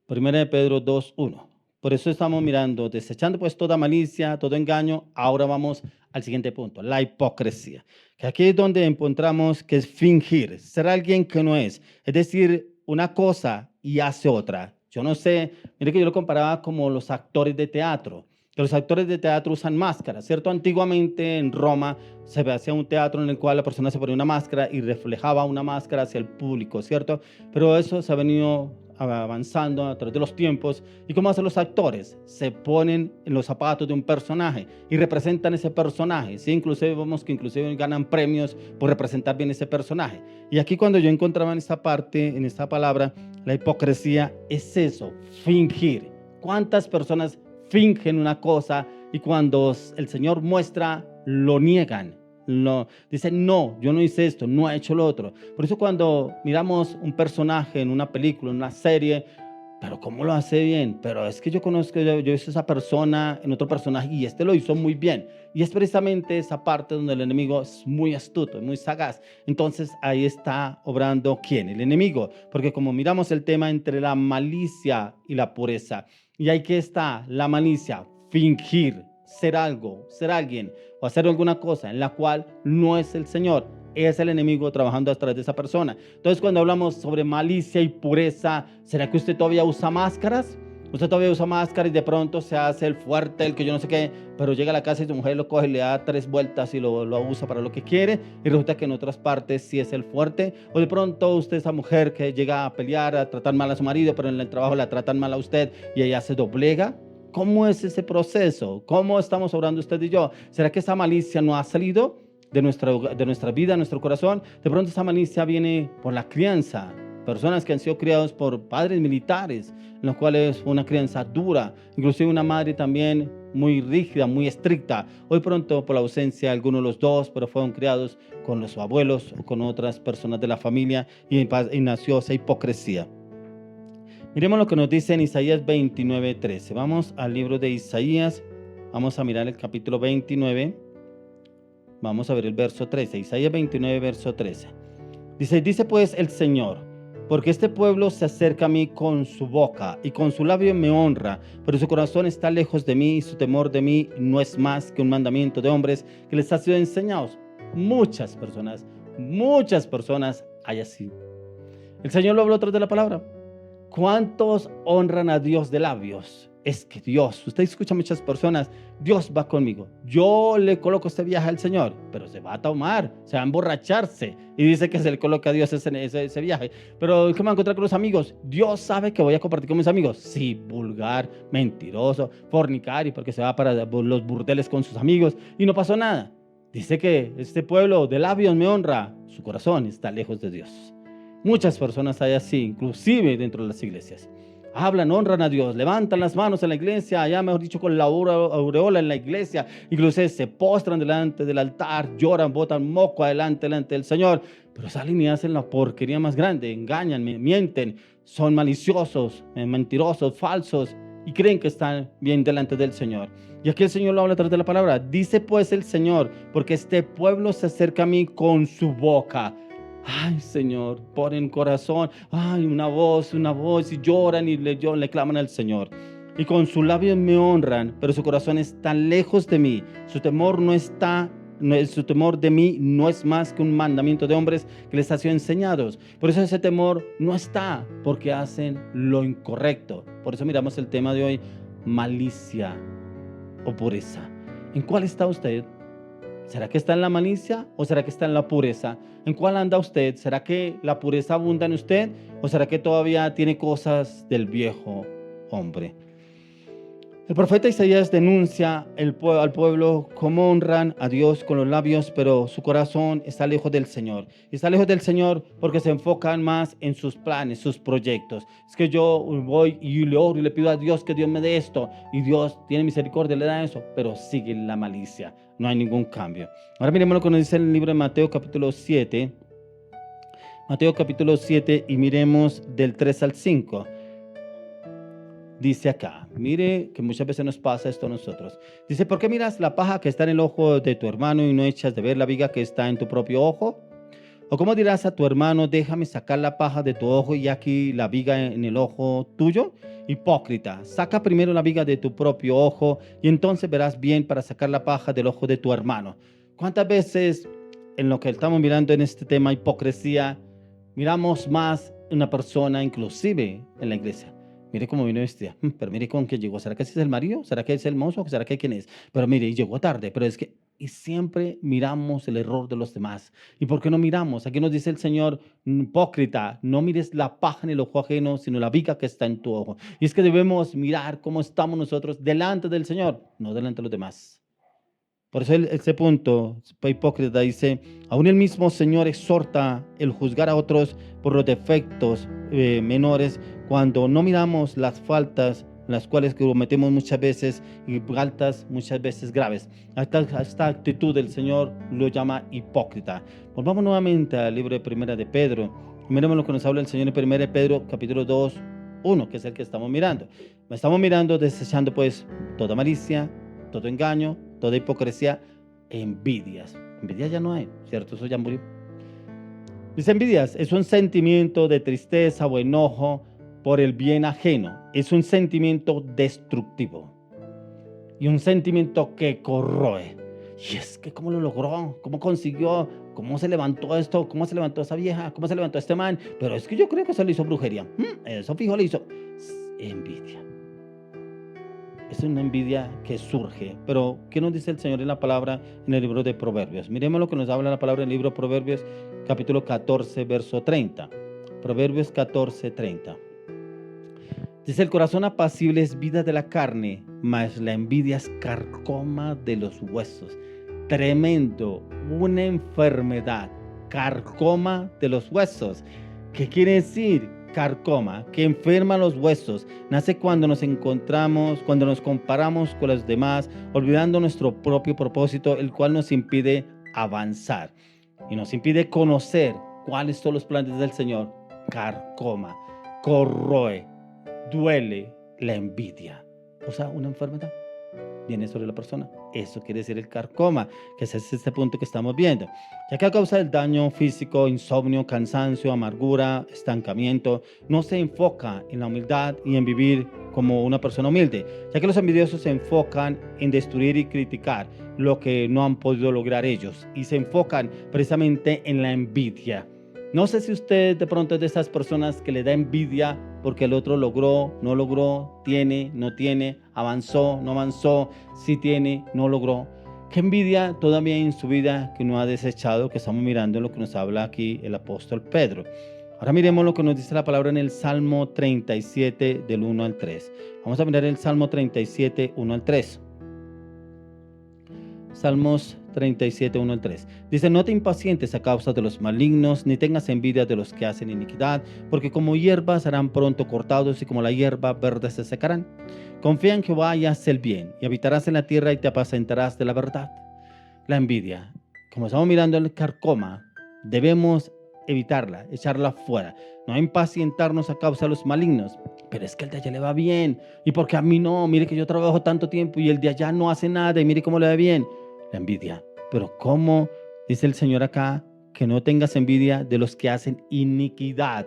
1 Pedro 2:1. Por eso estamos mirando, desechando pues toda malicia, todo engaño. Ahora vamos al siguiente punto, la hipocresía. Que aquí es donde encontramos que es fingir, ser alguien que no es. Es decir, una cosa y hace otra. Yo no sé, mire que yo lo comparaba como los actores de teatro. que los actores de teatro usan máscaras, ¿cierto? Antiguamente en Roma se hacía un teatro en el cual la persona se ponía una máscara y reflejaba una máscara hacia el público, ¿cierto? Pero eso se ha venido avanzando a través de los tiempos. ¿Y cómo hacen los actores? Se ponen en los zapatos de un personaje y representan ese personaje, ¿sí? Inclusive vemos que inclusive ganan premios por representar bien ese personaje. Y aquí cuando yo encontraba en esta parte, en esta palabra, la hipocresía es eso, fingir. ¿Cuántas personas fingen una cosa y cuando el Señor muestra, lo niegan? Dicen, no, yo no hice esto, no he hecho lo otro. Por eso cuando miramos un personaje en una película, en una serie, pero ¿cómo lo hace bien? Pero es que yo conozco, yo hice esa persona en otro personaje y este lo hizo muy bien. Y es precisamente esa parte donde el enemigo es muy astuto, muy sagaz. Entonces ahí está obrando ¿quién? El enemigo. Porque como miramos el tema entre la malicia y la pureza, y ahí que está la malicia, fingir, ser algo, ser alguien o hacer alguna cosa en la cual no es el Señor, es el enemigo trabajando a través de esa persona. Entonces cuando hablamos sobre malicia y pureza, ¿será que usted todavía usa máscaras? Usted todavía usa máscaras y de pronto se hace el fuerte, el que yo no sé qué, pero llega a la casa y su mujer lo coge, le da 3 vueltas y lo usa para lo que quiere y resulta que en otras partes sí es el fuerte. O de pronto usted esa mujer que llega a pelear, a tratar mal a su marido, pero en el trabajo la tratan mal a usted y ella se doblega. ¿Cómo es ese proceso? ¿Cómo estamos obrando usted y yo? ¿Será que esa malicia no ha salido de nuestra vida, de nuestro corazón? De pronto esa malicia viene por la crianza. Personas que han sido criados por padres militares, en los cuales fue una crianza dura, inclusive una madre también muy rígida, muy estricta. Hoy pronto por la ausencia de alguno de los dos, pero fueron criados con los abuelos o con otras personas de la familia y nació esa hipocresía. Miremos lo que nos dice en Isaías 29:13. Vamos al libro de Isaías, vamos a mirar el capítulo 29, vamos a ver el verso 13. Isaías 29, verso 13. Dice pues el Señor, porque este pueblo se acerca a mí con su boca y con su labio me honra, pero su corazón está lejos de mí y su temor de mí no es más que un mandamiento de hombres que les ha sido enseñados. Muchas personas hay así. El Señor lo habló a través de la palabra. ¿Cuántos honran a Dios de labios? Es que Dios, usted escucha a muchas personas, Dios va conmigo, yo le coloco este viaje al Señor, pero se va a tomar, se va a emborracharse y dice que se le coloca a Dios ese viaje. Pero ¿qué me va a encontrar con los amigos? Dios sabe que voy a compartir con mis amigos. Sí, vulgar, mentiroso, fornicario, porque se va para los burdeles con sus amigos y no pasó nada. Dice que este pueblo de labios me honra, su corazón está lejos de Dios. Muchas personas hay así, inclusive dentro de las iglesias. Hablan, honran a Dios, levantan las manos en la iglesia, allá mejor dicho con la aureola en la iglesia, inclusive se postran delante del altar, lloran, botan moco delante del Señor, pero salen y hacen la porquería más grande, engañan, mienten, son maliciosos, mentirosos, falsos y creen que están bien delante del Señor. Y aquí el Señor lo habla a través de la palabra. Dice pues el Señor, porque este pueblo se acerca a mí con su boca. Ay, Señor, ponen corazón, ay, una voz, y lloran y le claman al Señor. Y con sus labios me honran, pero su corazón está lejos de mí. Su temor de mí no es más que un mandamiento de hombres que les ha sido enseñados. Por eso ese temor no está, porque hacen lo incorrecto. Por eso miramos el tema de hoy, malicia o pureza. ¿En cuál está usted? ¿Será que está en la malicia o será que está en la pureza? ¿En cuál anda usted? ¿Será que la pureza abunda en usted o será que todavía tiene cosas del viejo hombre? El profeta Isaías denuncia al pueblo cómo honran a Dios con los labios, pero su corazón está lejos del Señor. Está lejos del Señor porque se enfocan más en sus planes, sus proyectos. Es que yo voy y le oro y le pido a Dios que Dios me dé esto. Y Dios tiene misericordia, le da eso, pero sigue la malicia. No hay ningún cambio. Ahora miremos lo que nos dice el libro de Mateo capítulo 7. Mateo capítulo 7 y miremos del 3 al 5. Dice acá, mire que muchas veces nos pasa esto a nosotros. Dice, ¿por qué miras la paja que está en el ojo de tu hermano y no echas de ver la viga que está en tu propio ojo? ¿O cómo dirás a tu hermano, déjame sacar la paja de tu ojo y aquí la viga en el ojo tuyo? Hipócrita, saca primero la viga de tu propio ojo y entonces verás bien para sacar la paja del ojo de tu hermano. ¿Cuántas veces en lo que estamos mirando en este tema hipocresía, miramos más una persona inclusive en la iglesia? Mire cómo vino vestida. Pero mire con quién llegó. ¿Será que ese es el marido? ¿Será que es el mozo? ¿Será que quién es? Pero mire, y llegó tarde. Pero es que, y siempre miramos el error de los demás. ¿Y por qué no miramos? Aquí nos dice el Señor, hipócrita, no mires la paja en el ojo ajeno, sino la viga que está en tu ojo. Y es que debemos mirar cómo estamos nosotros delante del Señor, no delante de los demás. Por eso este punto, hipócrita, dice, aún el mismo Señor exhorta el juzgar a otros por los defectos menores cuando no miramos las faltas, las cuales cometemos muchas veces, y faltas muchas veces graves. Esta actitud del Señor lo llama hipócrita. Volvamos nuevamente al libro de Primera de Pedro. Miremos lo que nos habla el Señor en Primera de Pedro, capítulo 2, 1, que es el que estamos mirando. Estamos mirando, desechando pues toda malicia, todo engaño, toda hipocresía, envidias. Envidias ya no hay, ¿cierto? Eso ya murió. Dice envidias, es un sentimiento de tristeza o enojo por el bien ajeno. Es un sentimiento destructivo y un sentimiento que corroe. Y es que ¿cómo lo logró? ¿Cómo consiguió? ¿Cómo se levantó esto? ¿Cómo se levantó esa vieja? ¿Cómo se levantó este man? Pero es que yo creo que se le hizo brujería. Eso fijo le hizo. Envidia. Es una envidia que surge. Pero, ¿qué nos dice el Señor en la palabra en el libro de Proverbios? Miremos lo que nos habla la palabra en el libro de Proverbios, capítulo 14, verso 30. Proverbios 14, 30. Dice, el corazón apacible es vida de la carne, mas la envidia es carcoma de los huesos. Tremendo, una enfermedad, carcoma de los huesos. ¿Qué quiere decir? Carcoma, que enferma los huesos, nace cuando nos encontramos, cuando nos comparamos con los demás, olvidando nuestro propio propósito, el cual nos impide avanzar y nos impide conocer cuáles son los planes del Señor. Carcoma, corroe, duele la envidia, o sea, una enfermedad viene sobre la persona. Eso quiere decir el carcoma, que es este punto que estamos viendo, ya que a causa del daño físico, insomnio, cansancio, amargura, estancamiento, no se enfoca en la humildad y en vivir como una persona humilde, ya que los envidiosos se enfocan en destruir y criticar lo que no han podido lograr ellos y se enfocan precisamente en la envidia. No sé si usted de pronto es de esas personas que le da envidia porque el otro logró, no logró, tiene, no tiene, avanzó, no avanzó, sí tiene, no logró. ¿Qué envidia todavía en su vida que no ha desechado? Que estamos mirando en lo que nos habla aquí el apóstol Pedro. Ahora miremos lo que nos dice la palabra en el Salmo 37 del 1 al 3. Vamos a mirar el Salmo 37, 1 al 3. Salmos 37, 1 al 3. Dice, no te impacientes a causa de los malignos, ni tengas envidia de los que hacen iniquidad, porque como hierba serán pronto cortados y como la hierba verde se secarán. Confía en Jehová y haz el bien, y habitarás en la tierra y te apacentarás de la verdad. La envidia, como estamos mirando el carcoma, debemos evitarla, echarla fuera, no impacientarnos a causa de los malignos. Pero es que el de allá le va bien, y porque a mí no, mire que yo trabajo tanto tiempo y el de allá no hace nada y mire cómo le va bien. La envidia. Pero ¿cómo? Dice el Señor acá, que no tengas envidia de los que hacen iniquidad,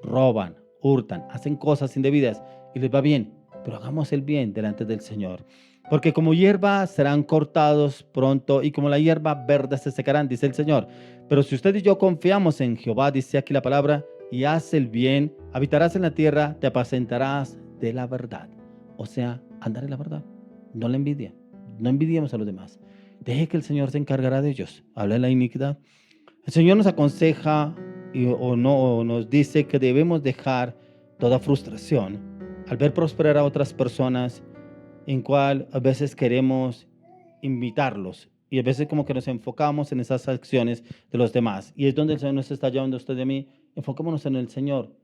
roban, hurtan, hacen cosas indebidas y les va bien. Pero hagamos el bien delante del Señor. Porque como hierba serán cortados pronto y como la hierba verde se secarán, dice el Señor. Pero si usted y yo confiamos en Jehová, dice aquí la palabra, y haz el bien, habitarás en la tierra, te apacentarás de la verdad. O sea, andar en la verdad, no la envidia. No envidiemos a los demás. Deje que el Señor se encargará de ellos. Habla de la iniquidad. El Señor nos aconseja o nos dice que debemos dejar toda frustración al ver prosperar a otras personas, en cual a veces queremos invitarlos y a veces como que nos enfocamos en esas acciones de los demás. Y es donde el Señor nos está llevando a usted y a mí. Enfocémonos en el Señor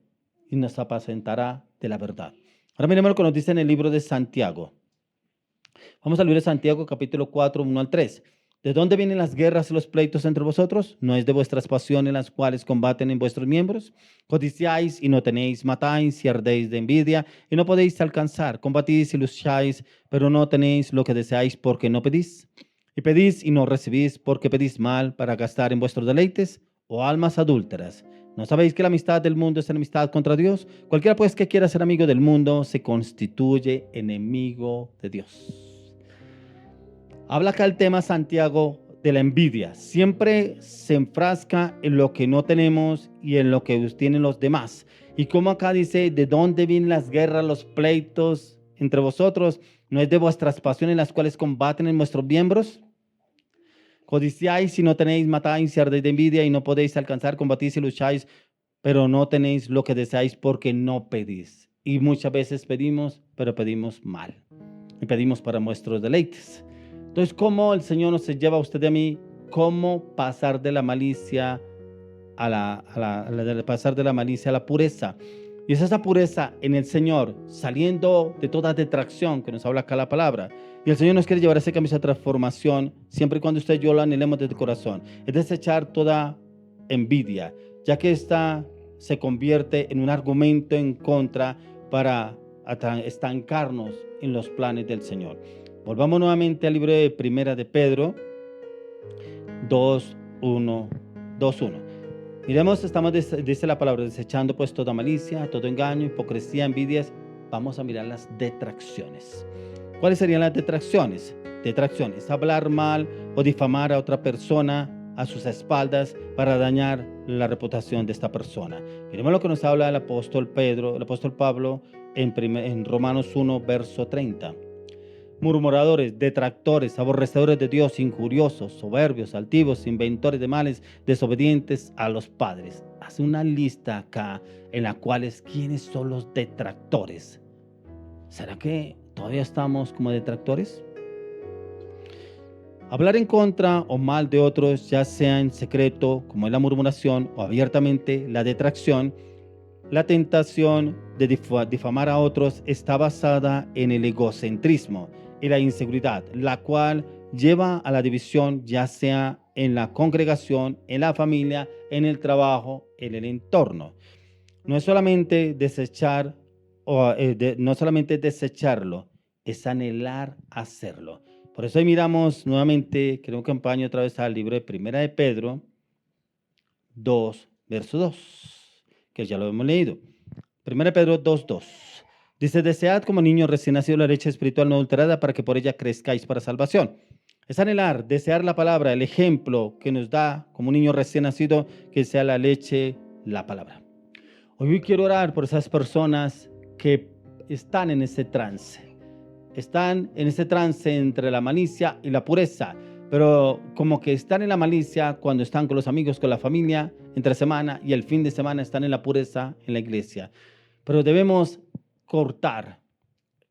y nos apacentará de la verdad. Ahora miremos lo que nos dice en el libro de Santiago. Vamos al libro de Santiago, capítulo 4, 1 al 3. ¿De dónde vienen las guerras y los pleitos entre vosotros? ¿No es de vuestras pasiones las cuales combaten en vuestros miembros? Codiciáis y no tenéis, matáis y ardéis de envidia y no podéis alcanzar. Combatís y lucháis, pero no tenéis lo que deseáis porque no pedís. Y pedís y no recibís porque pedís mal para gastar en vuestros deleites. ¿O almas adúlteras? ¿No sabéis que la amistad del mundo es enemistad contra Dios? Cualquiera pues que quiera ser amigo del mundo se constituye enemigo de Dios. Habla acá el tema Santiago de la envidia. Siempre se enfrasca en lo que no tenemos y en lo que tienen los demás. Y como acá dice, ¿de dónde vienen las guerras, los pleitos entre vosotros? ¿No es de vuestras pasiones las cuales combaten en vuestros miembros? Codiciáis y no tenéis, matáis y ardéis de envidia y no podéis alcanzar, combatís y lucháis, pero no tenéis lo que deseáis porque no pedís. Y muchas veces pedimos, pero pedimos mal. Y pedimos para nuestros deleites. Entonces, ¿cómo el Señor nos lleva a usted y a mí? ¿Cómo pasar de la malicia pasar de la malicia a la pureza? Y es esa pureza en el Señor, saliendo de toda detracción que nos habla acá la palabra. Y el Señor nos quiere llevar a ese cambio, esa transformación, siempre y cuando usted y yo lo anhelemos desde el corazón. Es desechar toda envidia, ya que esta se convierte en un argumento en contra para estancarnos en los planes del Señor. Volvamos nuevamente al libro de Primera de Pedro 2:1. Miremos, dice la palabra, desechando pues toda malicia, todo engaño, hipocresía, envidias. Vamos a mirar las detracciones. ¿Cuáles serían las detracciones? Detracciones, hablar mal o difamar a otra persona a sus espaldas para dañar la reputación de esta persona. Miremos lo que nos habla el apóstol Pablo en Romanos 1, verso 30. Murmuradores, detractores, aborrecedores de Dios, injuriosos, soberbios, altivos, inventores de males, desobedientes a los padres. Hace una lista acá en la cual ¿quiénes son los detractores? ¿Será que todavía estamos como detractores? Hablar en contra o mal de otros, ya sea en secreto, como es la murmuración, o abiertamente, la detracción. La tentación de difamar a otros está basada en el egocentrismo y la inseguridad, la cual lleva a la división, ya sea en la congregación, en la familia, en el trabajo, en el entorno. No es solamente desecharlo, es anhelar hacerlo. Por eso ahí miramos nuevamente, creo que acompaño otra vez al libro de Primera de Pedro 2, verso 2, que ya lo hemos leído. Primera de Pedro 2:2. Dice, desead como niños recién nacidos la leche espiritual no adulterada para que por ella crezcáis para salvación. Es anhelar, desear la palabra, el ejemplo que nos da como un niño recién nacido, que sea la leche, la palabra. Hoy quiero orar por esas personas que están en ese trance. Están en ese trance entre la malicia y la pureza, pero como que están en la malicia cuando están con los amigos, con la familia, entre semana, y el fin de semana están en la pureza en la iglesia. Pero debemos cortar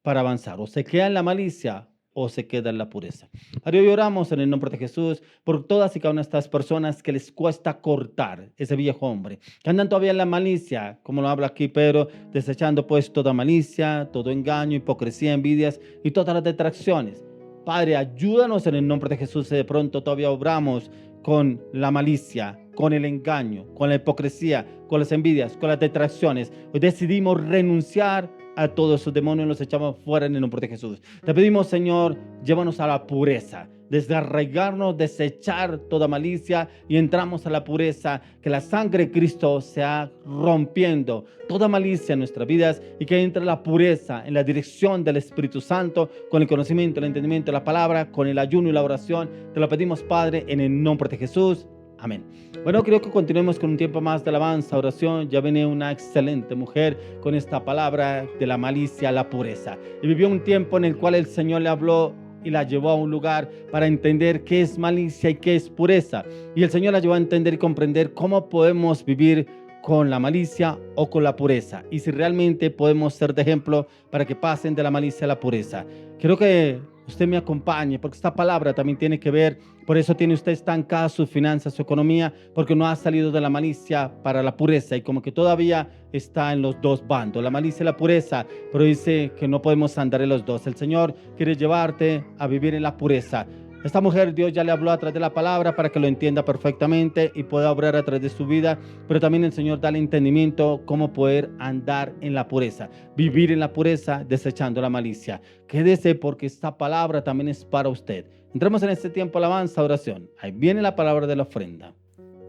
para avanzar. O se queda en la malicia o se queda en la pureza. Ahora hoy oramos en el nombre de Jesús por todas y cada una de estas personas que les cuesta cortar ese viejo hombre, que andan todavía en la malicia, como lo habla aquí Pedro, desechando pues toda malicia, todo engaño, hipocresía, envidias y todas las detracciones. Padre, ayúdanos en el nombre de Jesús. Si de pronto todavía obramos con la malicia, con el engaño, con la hipocresía, con las envidias, con las detracciones, hoy decidimos renunciar a todos esos demonios y los echamos fuera en el nombre de Jesús. Te pedimos, Señor, llévanos a la pureza, desarraigarnos, desechar toda malicia y entramos a la pureza, que la sangre de Cristo sea rompiendo toda malicia en nuestras vidas y que entre la pureza en la dirección del Espíritu Santo, con el conocimiento, el entendimiento de la palabra, con el ayuno y la oración. Te lo pedimos, Padre, en el nombre de Jesús. Amén. Bueno, creo que continuemos con un tiempo más de alabanza, oración. Ya viene una excelente mujer con esta palabra de la malicia a la pureza. Y vivió un tiempo en el cual el Señor le habló y la llevó a un lugar para entender qué es malicia y qué es pureza. Y el Señor la llevó a entender y comprender cómo podemos vivir con la malicia o con la pureza. Y si realmente podemos ser de ejemplo para que pasen de la malicia a la pureza. Quiero que usted me acompañe, porque esta palabra también tiene que ver, por eso tiene usted estancada sus finanzas, su economía, porque no ha salido de la malicia para la pureza y como que todavía está en los dos bandos, la malicia y la pureza, pero dice que no podemos andar en los dos. El Señor quiere llevarte a vivir en la pureza. Esta mujer, Dios ya le habló a través de la palabra para que lo entienda perfectamente y pueda obrar a través de su vida, pero también el Señor da el entendimiento cómo poder andar en la pureza, vivir en la pureza, desechando la malicia. Quédese porque esta palabra también es para usted. Entremos en este tiempo de alabanza, oración. Ahí viene la palabra de la ofrenda.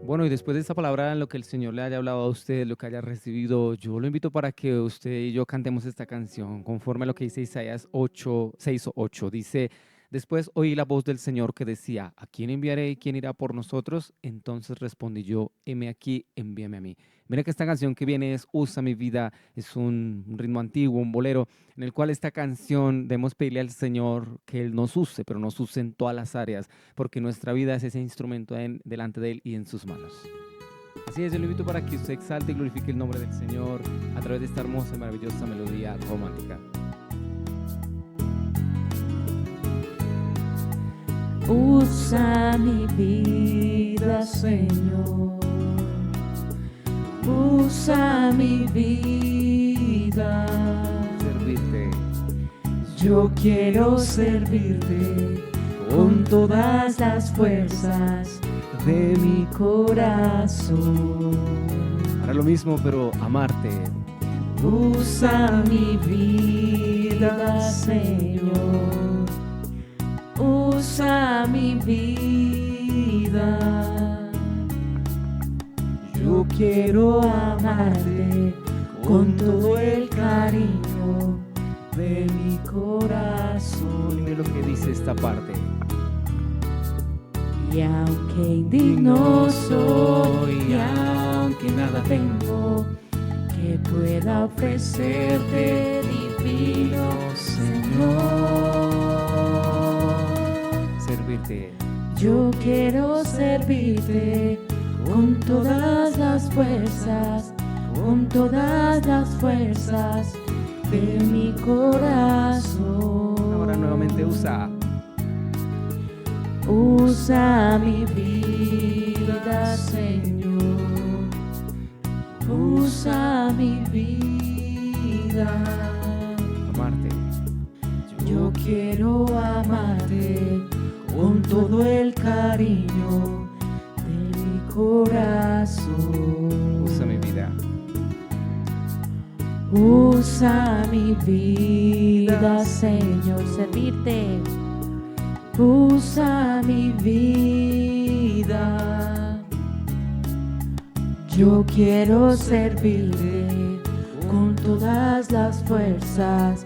Bueno, y después de esta palabra, en lo que el Señor le haya hablado a usted, lo que haya recibido, yo lo invito para que usted y yo cantemos esta canción conforme a lo que dice Isaías 6:8. Dice, Después oí la voz del Señor que decía, ¿a quién enviaré y quién irá por nosotros? Entonces respondí yo, heme aquí, envíame a mí. Mira que esta canción que viene es Usa mi vida, es un ritmo antiguo, un bolero, en el cual esta canción debemos pedirle al Señor que Él nos use, pero nos use en todas las áreas, porque nuestra vida es ese instrumento delante de Él y en sus manos. Así es, yo lo invito para que usted exalte y glorifique el nombre del Señor a través de esta hermosa y maravillosa melodía romántica. Usa mi vida, Señor. Usa mi vida. Servirte. Yo quiero servirte con todas las fuerzas de mi corazón. Hará lo mismo, pero amarte. Usa mi vida, Señor. Usa mi vida. Yo quiero amarte con todo el cariño de mi corazón. Mire lo que dice esta parte. Y aunque indigno soy, y aunque nada tengo que pueda ofrecerte, divino Señor, Servirte. yo quiero servirte con todas las fuerzas, con todas las fuerzas de mi corazón. Ahora nuevamente usa. Usa mi vida, Señor. Usa mi vida. Amarte. Yo quiero amarte con todo el cariño de mi corazón. Usa mi vida. Usa mi vida, Señor, servirte. Usa mi vida. Yo quiero servirte con todas las fuerzas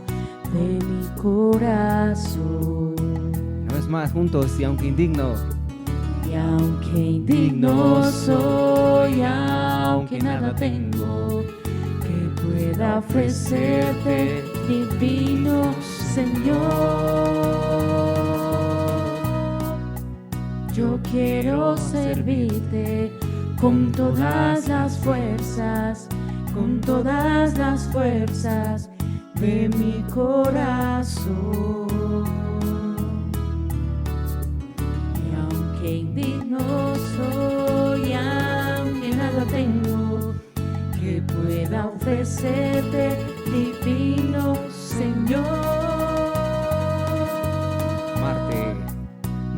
de mi corazón. Una vez más, juntos, y aunque indigno, Y aunque indigno soy, aunque nada tengo que pueda ofrecerte, divino Señor, yo quiero servirte con todas las fuerzas, con todas las fuerzas de mi corazón. Y aunque indigno soy, aunque nada tengo que pueda ofrecerte, divino Señor, amarte.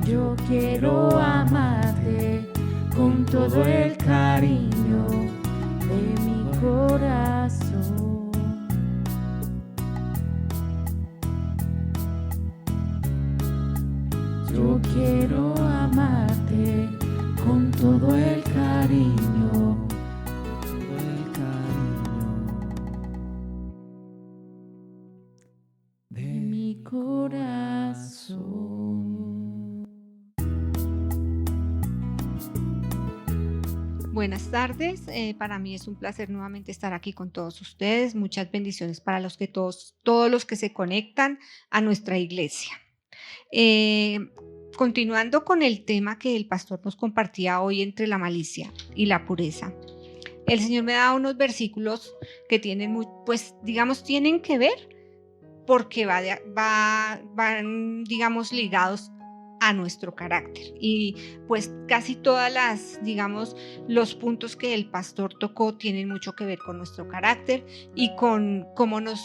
yo quiero amarte con todo el cariño de mi corazón. Yo quiero amarte con todo el cariño, todo el cariño de mi corazón. Buenas tardes, para mí es un placer nuevamente estar aquí con todos ustedes. Muchas bendiciones para todos los que se conectan a nuestra iglesia. Continuando con el tema que el pastor nos compartía hoy entre la malicia y la pureza, el Señor me da unos versículos que tienen, tienen que ver porque van, digamos, ligados a nuestro carácter. Y pues casi los puntos que el pastor tocó tienen mucho que ver con nuestro carácter y con cómo nos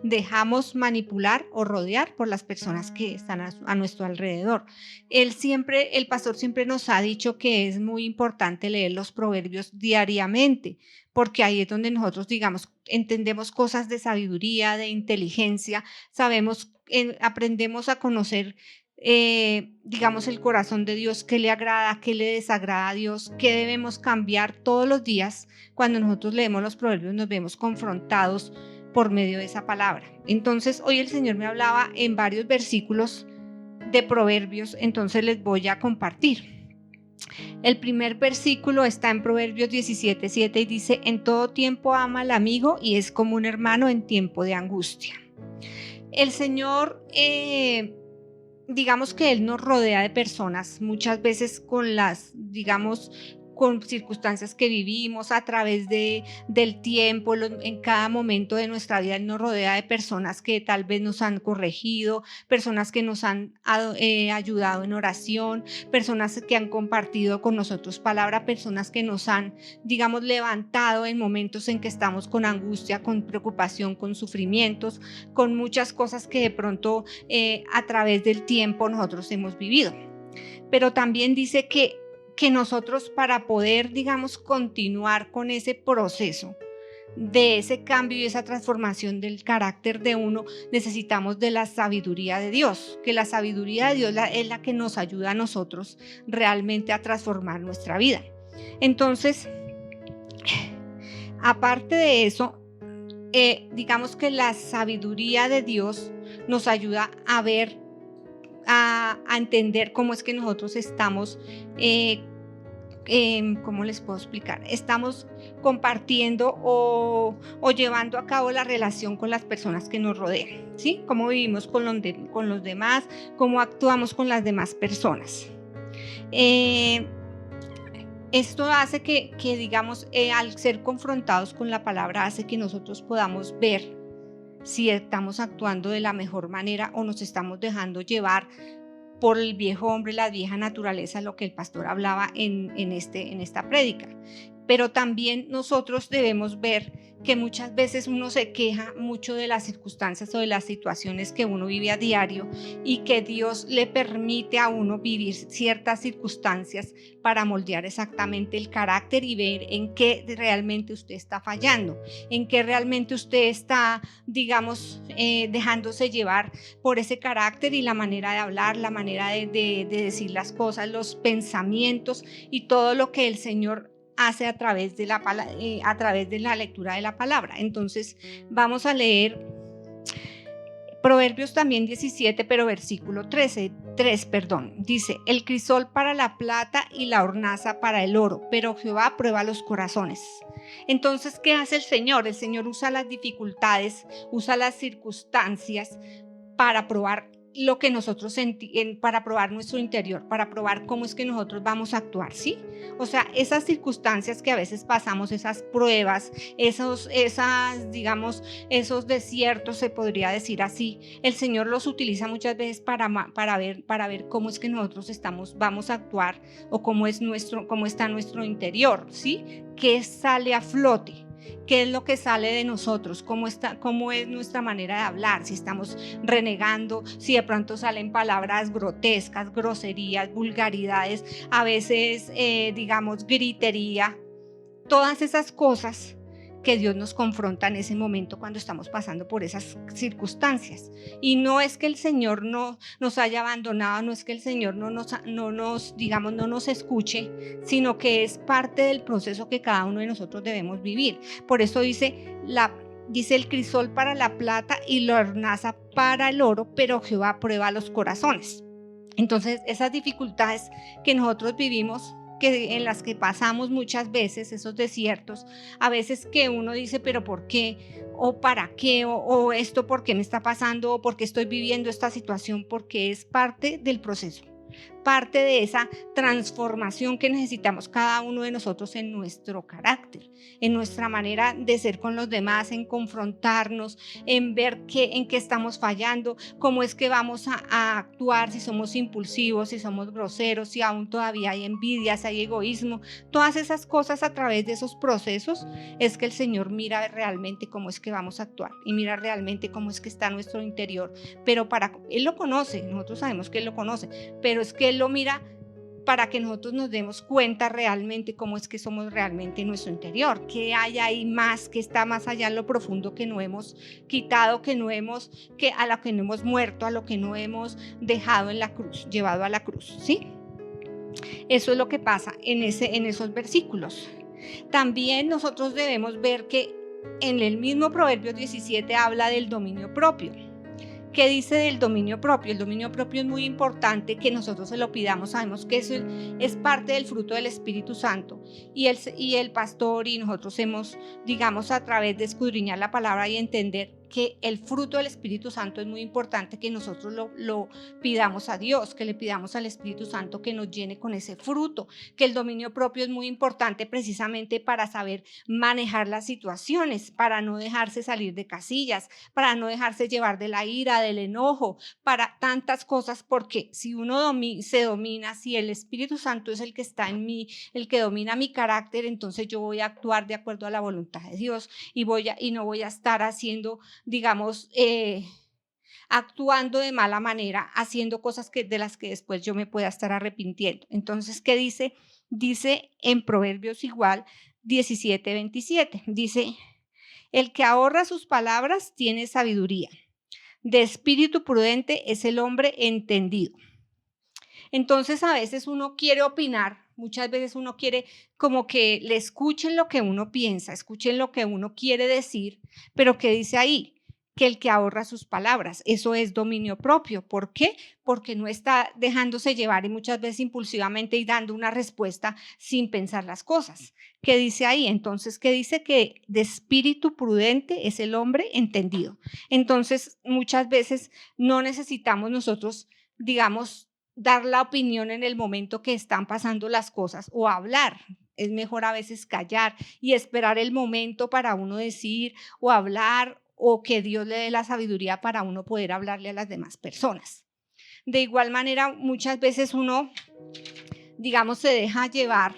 dejamos manipular o rodear por las personas que están a nuestro alrededor. El pastor siempre nos ha dicho que es muy importante leer los proverbios diariamente, porque ahí es donde nosotros, entendemos cosas de sabiduría, de inteligencia, aprendemos a conocer, el corazón de Dios, qué le agrada, qué le desagrada a Dios, qué debemos cambiar todos los días. Cuando nosotros leemos los proverbios nos vemos confrontados por medio de esa palabra. Entonces, hoy el Señor me hablaba en varios versículos de Proverbios, entonces les voy a compartir. El primer versículo está en Proverbios 17:7 y dice: en todo tiempo ama al amigo y es como un hermano en tiempo de angustia. El Señor, digamos que Él nos rodea de personas, muchas veces con circunstancias que vivimos a través del tiempo, en cada momento de nuestra vida. Él nos rodea de personas que tal vez nos han corregido, personas que nos han ayudado en oración, personas que han compartido con nosotros palabra, personas que nos han, digamos, levantado en momentos en que estamos con angustia, con preocupación, con sufrimientos, con muchas cosas que de pronto a través del tiempo nosotros hemos vivido. Pero también dice que nosotros, para poder, digamos, continuar con ese proceso de ese cambio y esa transformación del carácter de uno, necesitamos de la sabiduría de Dios, que la sabiduría de Dios es la que nos ayuda a nosotros realmente a transformar nuestra vida. Entonces, aparte de eso, digamos que la sabiduría de Dios nos ayuda a ver, a entender cómo es que nosotros estamos, ¿cómo les puedo explicar? Estamos compartiendo o llevando a cabo la relación con las personas que nos rodean, ¿sí? Cómo vivimos con los demás, cómo actuamos con las demás personas. Esto hace que digamos, al ser confrontados con la palabra, hace que nosotros podamos ver si estamos actuando de la mejor manera o nos estamos dejando llevar por el viejo hombre, la vieja naturaleza, lo que el pastor hablaba en esta prédica. Pero también nosotros debemos ver que muchas veces uno se queja mucho de las circunstancias o de las situaciones que uno vive a diario, y que Dios le permite a uno vivir ciertas circunstancias para moldear exactamente el carácter y ver en qué realmente usted está fallando, en qué realmente usted está, digamos, dejándose llevar por ese carácter y la manera de hablar, la manera de decir las cosas, los pensamientos y todo lo que el Señor hace a través de la lectura de la palabra. Entonces vamos a leer Proverbios también 17, pero versículo 3, dice: el crisol para la plata y la hornaza para el oro, pero Jehová prueba los corazones. Entonces, ¿qué hace el Señor? El Señor usa las dificultades, usa las circunstancias para probar lo que nosotros para probar nuestro interior, para probar cómo es que nosotros vamos a actuar, ¿sí? O sea, esas circunstancias que a veces pasamos, esas pruebas, esos desiertos, se podría decir así, el Señor los utiliza muchas veces para ver cómo es que nosotros vamos a actuar, o cómo está nuestro interior, ¿sí? ¿Qué sale a flote? ¿Qué es lo que sale de nosotros? ¿Cómo es nuestra manera de hablar? Si estamos renegando, si de pronto salen palabras grotescas, groserías, vulgaridades, a veces, digamos, gritería. Todas esas cosas que Dios nos confronta en ese momento cuando estamos pasando por esas circunstancias. Y no es que el Señor no nos haya abandonado, no es que el Señor no nos escuche, sino que es parte del proceso que cada uno de nosotros debemos vivir. Por eso dice el crisol para la plata y la hornaza para el oro, pero Jehová prueba los corazones. Entonces, esas dificultades que nosotros vivimos, en las que pasamos muchas veces, esos desiertos, a veces que uno dice, pero ¿por qué? ¿O para qué? ¿O esto por qué me está pasando? ¿O por qué estoy viviendo esta situación? Porque es parte del proceso, parte de esa transformación que necesitamos cada uno de nosotros en nuestro carácter, en nuestra manera de ser con los demás, en confrontarnos, en ver en qué estamos fallando, cómo es que vamos a actuar, si somos impulsivos, si somos groseros, si aún todavía hay envidia, si hay egoísmo. Todas esas cosas, a través de esos procesos, es que el Señor mira realmente cómo es que vamos a actuar y mira realmente cómo es que está nuestro interior. Pero Él lo conoce, nosotros sabemos que Él lo conoce, pero es que Él lo mira para que nosotros nos demos cuenta realmente cómo es que somos realmente en nuestro interior, qué hay ahí más, que está más allá en lo profundo, que no hemos quitado, a lo que no hemos muerto, a lo que no hemos dejado en la cruz, llevado a la cruz, ¿sí? Eso es lo que pasa en esos versículos. También nosotros debemos ver que en el mismo Proverbios 17 habla del dominio propio. ¿Qué dice del dominio propio? El dominio propio es muy importante que nosotros se lo pidamos. Sabemos que eso es parte del fruto del Espíritu Santo. Y el pastor y nosotros hemos, digamos, a través de escudriñar la palabra y entender que el fruto del Espíritu Santo es muy importante que nosotros lo pidamos a Dios, que le pidamos al Espíritu Santo que nos llene con ese fruto, que el dominio propio es muy importante precisamente para saber manejar las situaciones, para no dejarse salir de casillas, para no dejarse llevar de la ira, del enojo, para tantas cosas, porque si uno se domina, si el Espíritu Santo es el que está en mí, el que domina mi carácter, entonces yo voy a actuar de acuerdo a la voluntad de Dios y no voy a estar haciendo, digamos, actuando de mala manera, haciendo cosas de las que después yo me pueda estar arrepintiendo. Entonces, ¿qué dice? Dice en Proverbios igual 17:27, dice: el que ahorra sus palabras tiene sabiduría, de espíritu prudente es el hombre entendido. Entonces, a veces uno quiere opinar, muchas veces uno quiere como que le escuchen lo que uno piensa, escuchen lo que uno quiere decir, pero ¿qué dice ahí? Que el que ahorra sus palabras, eso es dominio propio. ¿Por qué? Porque no está dejándose llevar y muchas veces impulsivamente y dando una respuesta sin pensar las cosas. ¿Qué dice ahí? Entonces, ¿qué dice? Que de espíritu prudente es el hombre entendido. Entonces, muchas veces no necesitamos nosotros, digamos, dar la opinión en el momento que están pasando las cosas o hablar. Es mejor a veces callar y esperar el momento para uno decir o hablar, o que Dios le dé la sabiduría para uno poder hablarle a las demás personas. De igual manera, muchas veces uno, digamos, se deja llevar,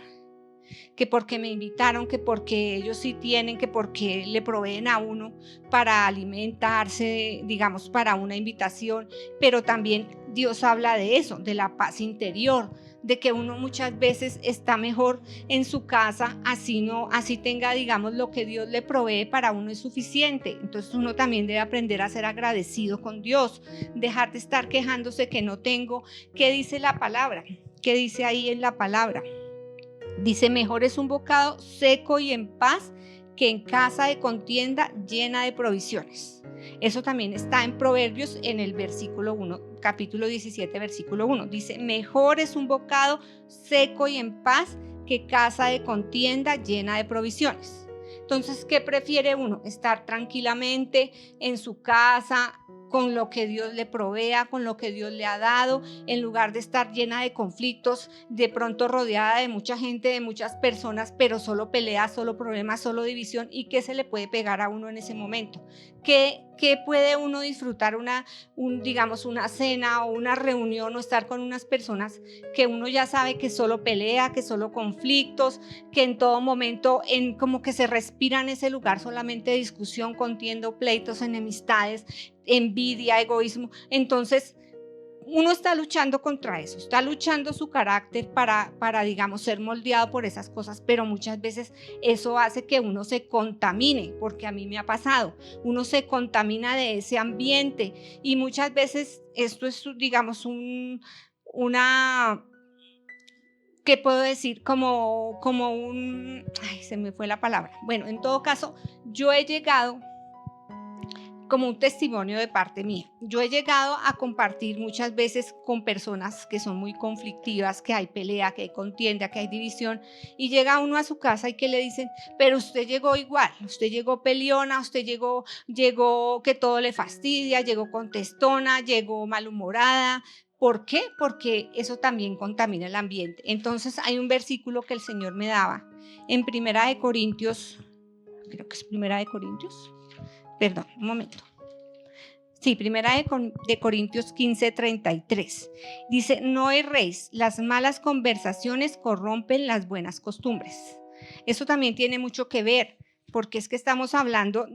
que porque me invitaron, que porque ellos sí tienen, que porque le proveen a uno para alimentarse, digamos, para una invitación, pero también Dios habla de eso, de la paz interior, de que uno muchas veces está mejor en su casa, así tenga, digamos, lo que Dios le provee, para uno es suficiente. Entonces uno también debe aprender a ser agradecido con Dios, dejar de estar quejándose que no tengo. ¿Qué dice la palabra? ¿Qué dice ahí en la palabra? Dice: mejor es un bocado seco y en paz que en casa de contienda llena de provisiones. Eso también está en Proverbios en el versículo 1, capítulo 17, versículo 1. Dice: mejor es un bocado seco y en paz que casa de contienda llena de provisiones. Entonces, ¿qué prefiere uno? Estar tranquilamente en su casa, con lo que Dios le provea, con lo que Dios le ha dado, en lugar de estar llena de conflictos, de pronto rodeada de mucha gente, de muchas personas, pero solo peleas, solo problemas, solo división. ¿Y qué se le puede pegar a uno en ese momento? ¿Qué puede uno disfrutar digamos, una cena o una reunión, o estar con unas personas que uno ya sabe que solo pelea, que solo conflictos, que en todo momento como que se respira en ese lugar solamente discusión, contienda, pleitos, enemistades, envidia, egoísmo? Entonces uno está luchando contra eso, está luchando su carácter para, digamos, ser moldeado por esas cosas, pero muchas veces eso hace que uno se contamine, porque a mí me ha pasado, uno se contamina de ese ambiente, y muchas veces esto es, digamos, ¿qué puedo decir? Ay, se me fue la palabra. Bueno, en todo caso, yo he llegado, como un testimonio de parte mía, yo he llegado a compartir muchas veces con personas que son muy conflictivas, que hay pelea, que hay contienda, que hay división, y llega uno a su casa y que le dicen: pero usted llegó igual, usted llegó peleona, usted llegó que todo le fastidia, llegó contestona, llegó malhumorada. ¿Por qué? Porque eso también contamina el ambiente. Entonces hay un versículo que el Señor me daba en Primera de Corintios, creo que es Primera de Corintios, perdón, un momento. Sí, Primera de Corintios 15:33. Dice: no erréis, las malas conversaciones corrompen las buenas costumbres. Eso también tiene mucho que ver, porque es que estamos hablando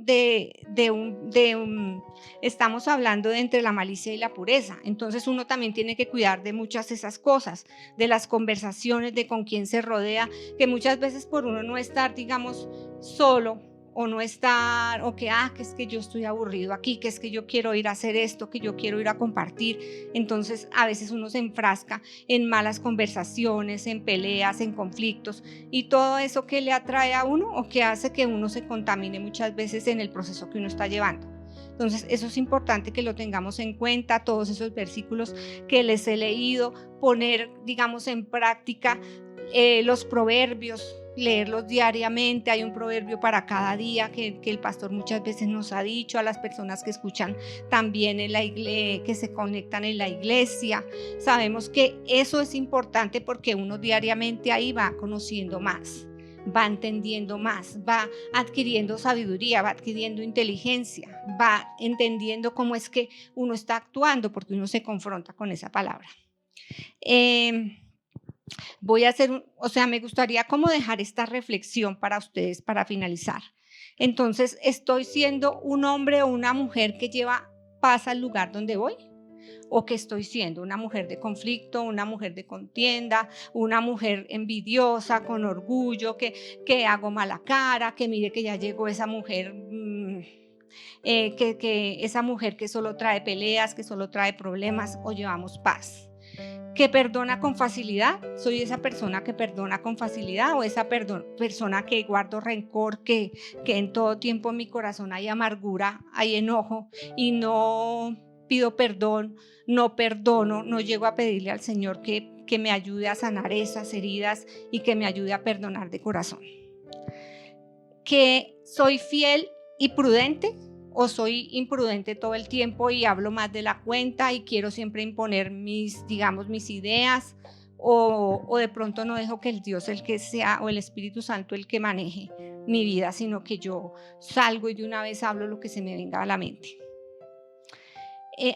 estamos hablando de entre la malicia y la pureza. Entonces uno también tiene que cuidar de muchas esas cosas, de las conversaciones, de con quién se rodea, que muchas veces por uno no estar, digamos, solo, o no estar, o que es que yo estoy aburrido aquí, que es que yo quiero ir a hacer esto, que yo quiero ir a compartir. Entonces a veces uno se enfrasca en malas conversaciones, en peleas, en conflictos, y todo eso que le atrae a uno o que hace que uno se contamine muchas veces en el proceso que uno está llevando. Entonces eso es importante que lo tengamos en cuenta, todos esos versículos que les he leído, poner, digamos, en práctica los proverbios, leerlos diariamente. Hay un proverbio para cada día que el pastor muchas veces nos ha dicho a las personas que escuchan también en la iglesia, que se conectan en la iglesia. Sabemos que eso es importante porque uno diariamente ahí va conociendo más, va entendiendo más, va adquiriendo sabiduría, va adquiriendo inteligencia, va entendiendo cómo es que uno está actuando porque uno se confronta con esa palabra. Voy a hacer, me gustaría como dejar esta reflexión para ustedes para finalizar. Entonces, ¿estoy siendo un hombre o una mujer que lleva paz al lugar donde voy? ¿O que estoy siendo una mujer de conflicto, una mujer de contienda, una mujer envidiosa, con orgullo, que hago mala cara, que mire que ya llegó esa mujer, que esa mujer que solo trae peleas, que solo trae problemas, o llevamos paz? ¿Que perdona con facilidad? ¿Soy esa persona que perdona con facilidad o esa persona que guardo rencor, que en todo tiempo en mi corazón hay amargura, hay enojo y no pido perdón, no perdono, no llego a pedirle al Señor que me ayude a sanar esas heridas y que me ayude a perdonar de corazón? ¿Que soy fiel y prudente? ¿O soy imprudente todo el tiempo y hablo más de la cuenta y quiero siempre imponer mis ideas? ¿O de pronto no dejo que el Dios el que sea o el Espíritu Santo el que maneje mi vida, sino que yo salgo y de una vez hablo lo que se me venga a la mente?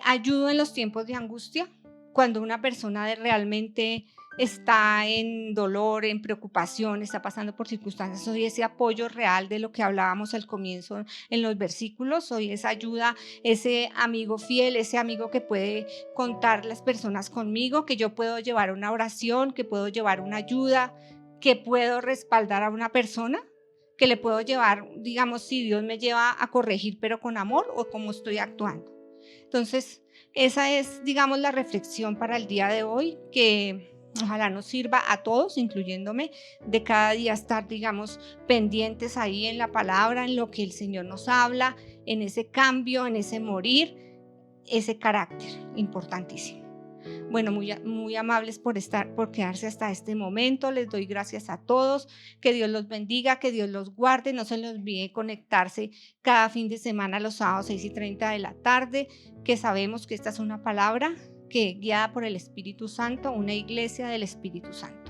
¿Ayudo en los tiempos de angustia? Cuando una persona realmente está en dolor, en preocupación, está pasando por circunstancias, soy ese apoyo real de lo que hablábamos al comienzo en los versículos, soy esa ayuda, ese amigo fiel, ese amigo que puede contar las personas conmigo, que yo puedo llevar una oración, que puedo llevar una ayuda, que puedo respaldar a una persona, que le puedo llevar, digamos, si Dios me lleva a corregir, pero con amor, o cómo estoy actuando. Entonces, esa es, digamos, la reflexión para el día de hoy, que ojalá nos sirva a todos, incluyéndome, de cada día estar, digamos, pendientes ahí en la palabra, en lo que el Señor nos habla, en ese cambio, en ese morir, ese carácter importantísimo. Bueno, muy amables por quedarse hasta este momento. Les doy gracias a todos. Que Dios los bendiga, que Dios los guarde. No se les olvide conectarse cada fin de semana, los sábados 6:30 de la tarde, que sabemos que esta es una palabra que guiada por el Espíritu Santo, una iglesia del Espíritu Santo.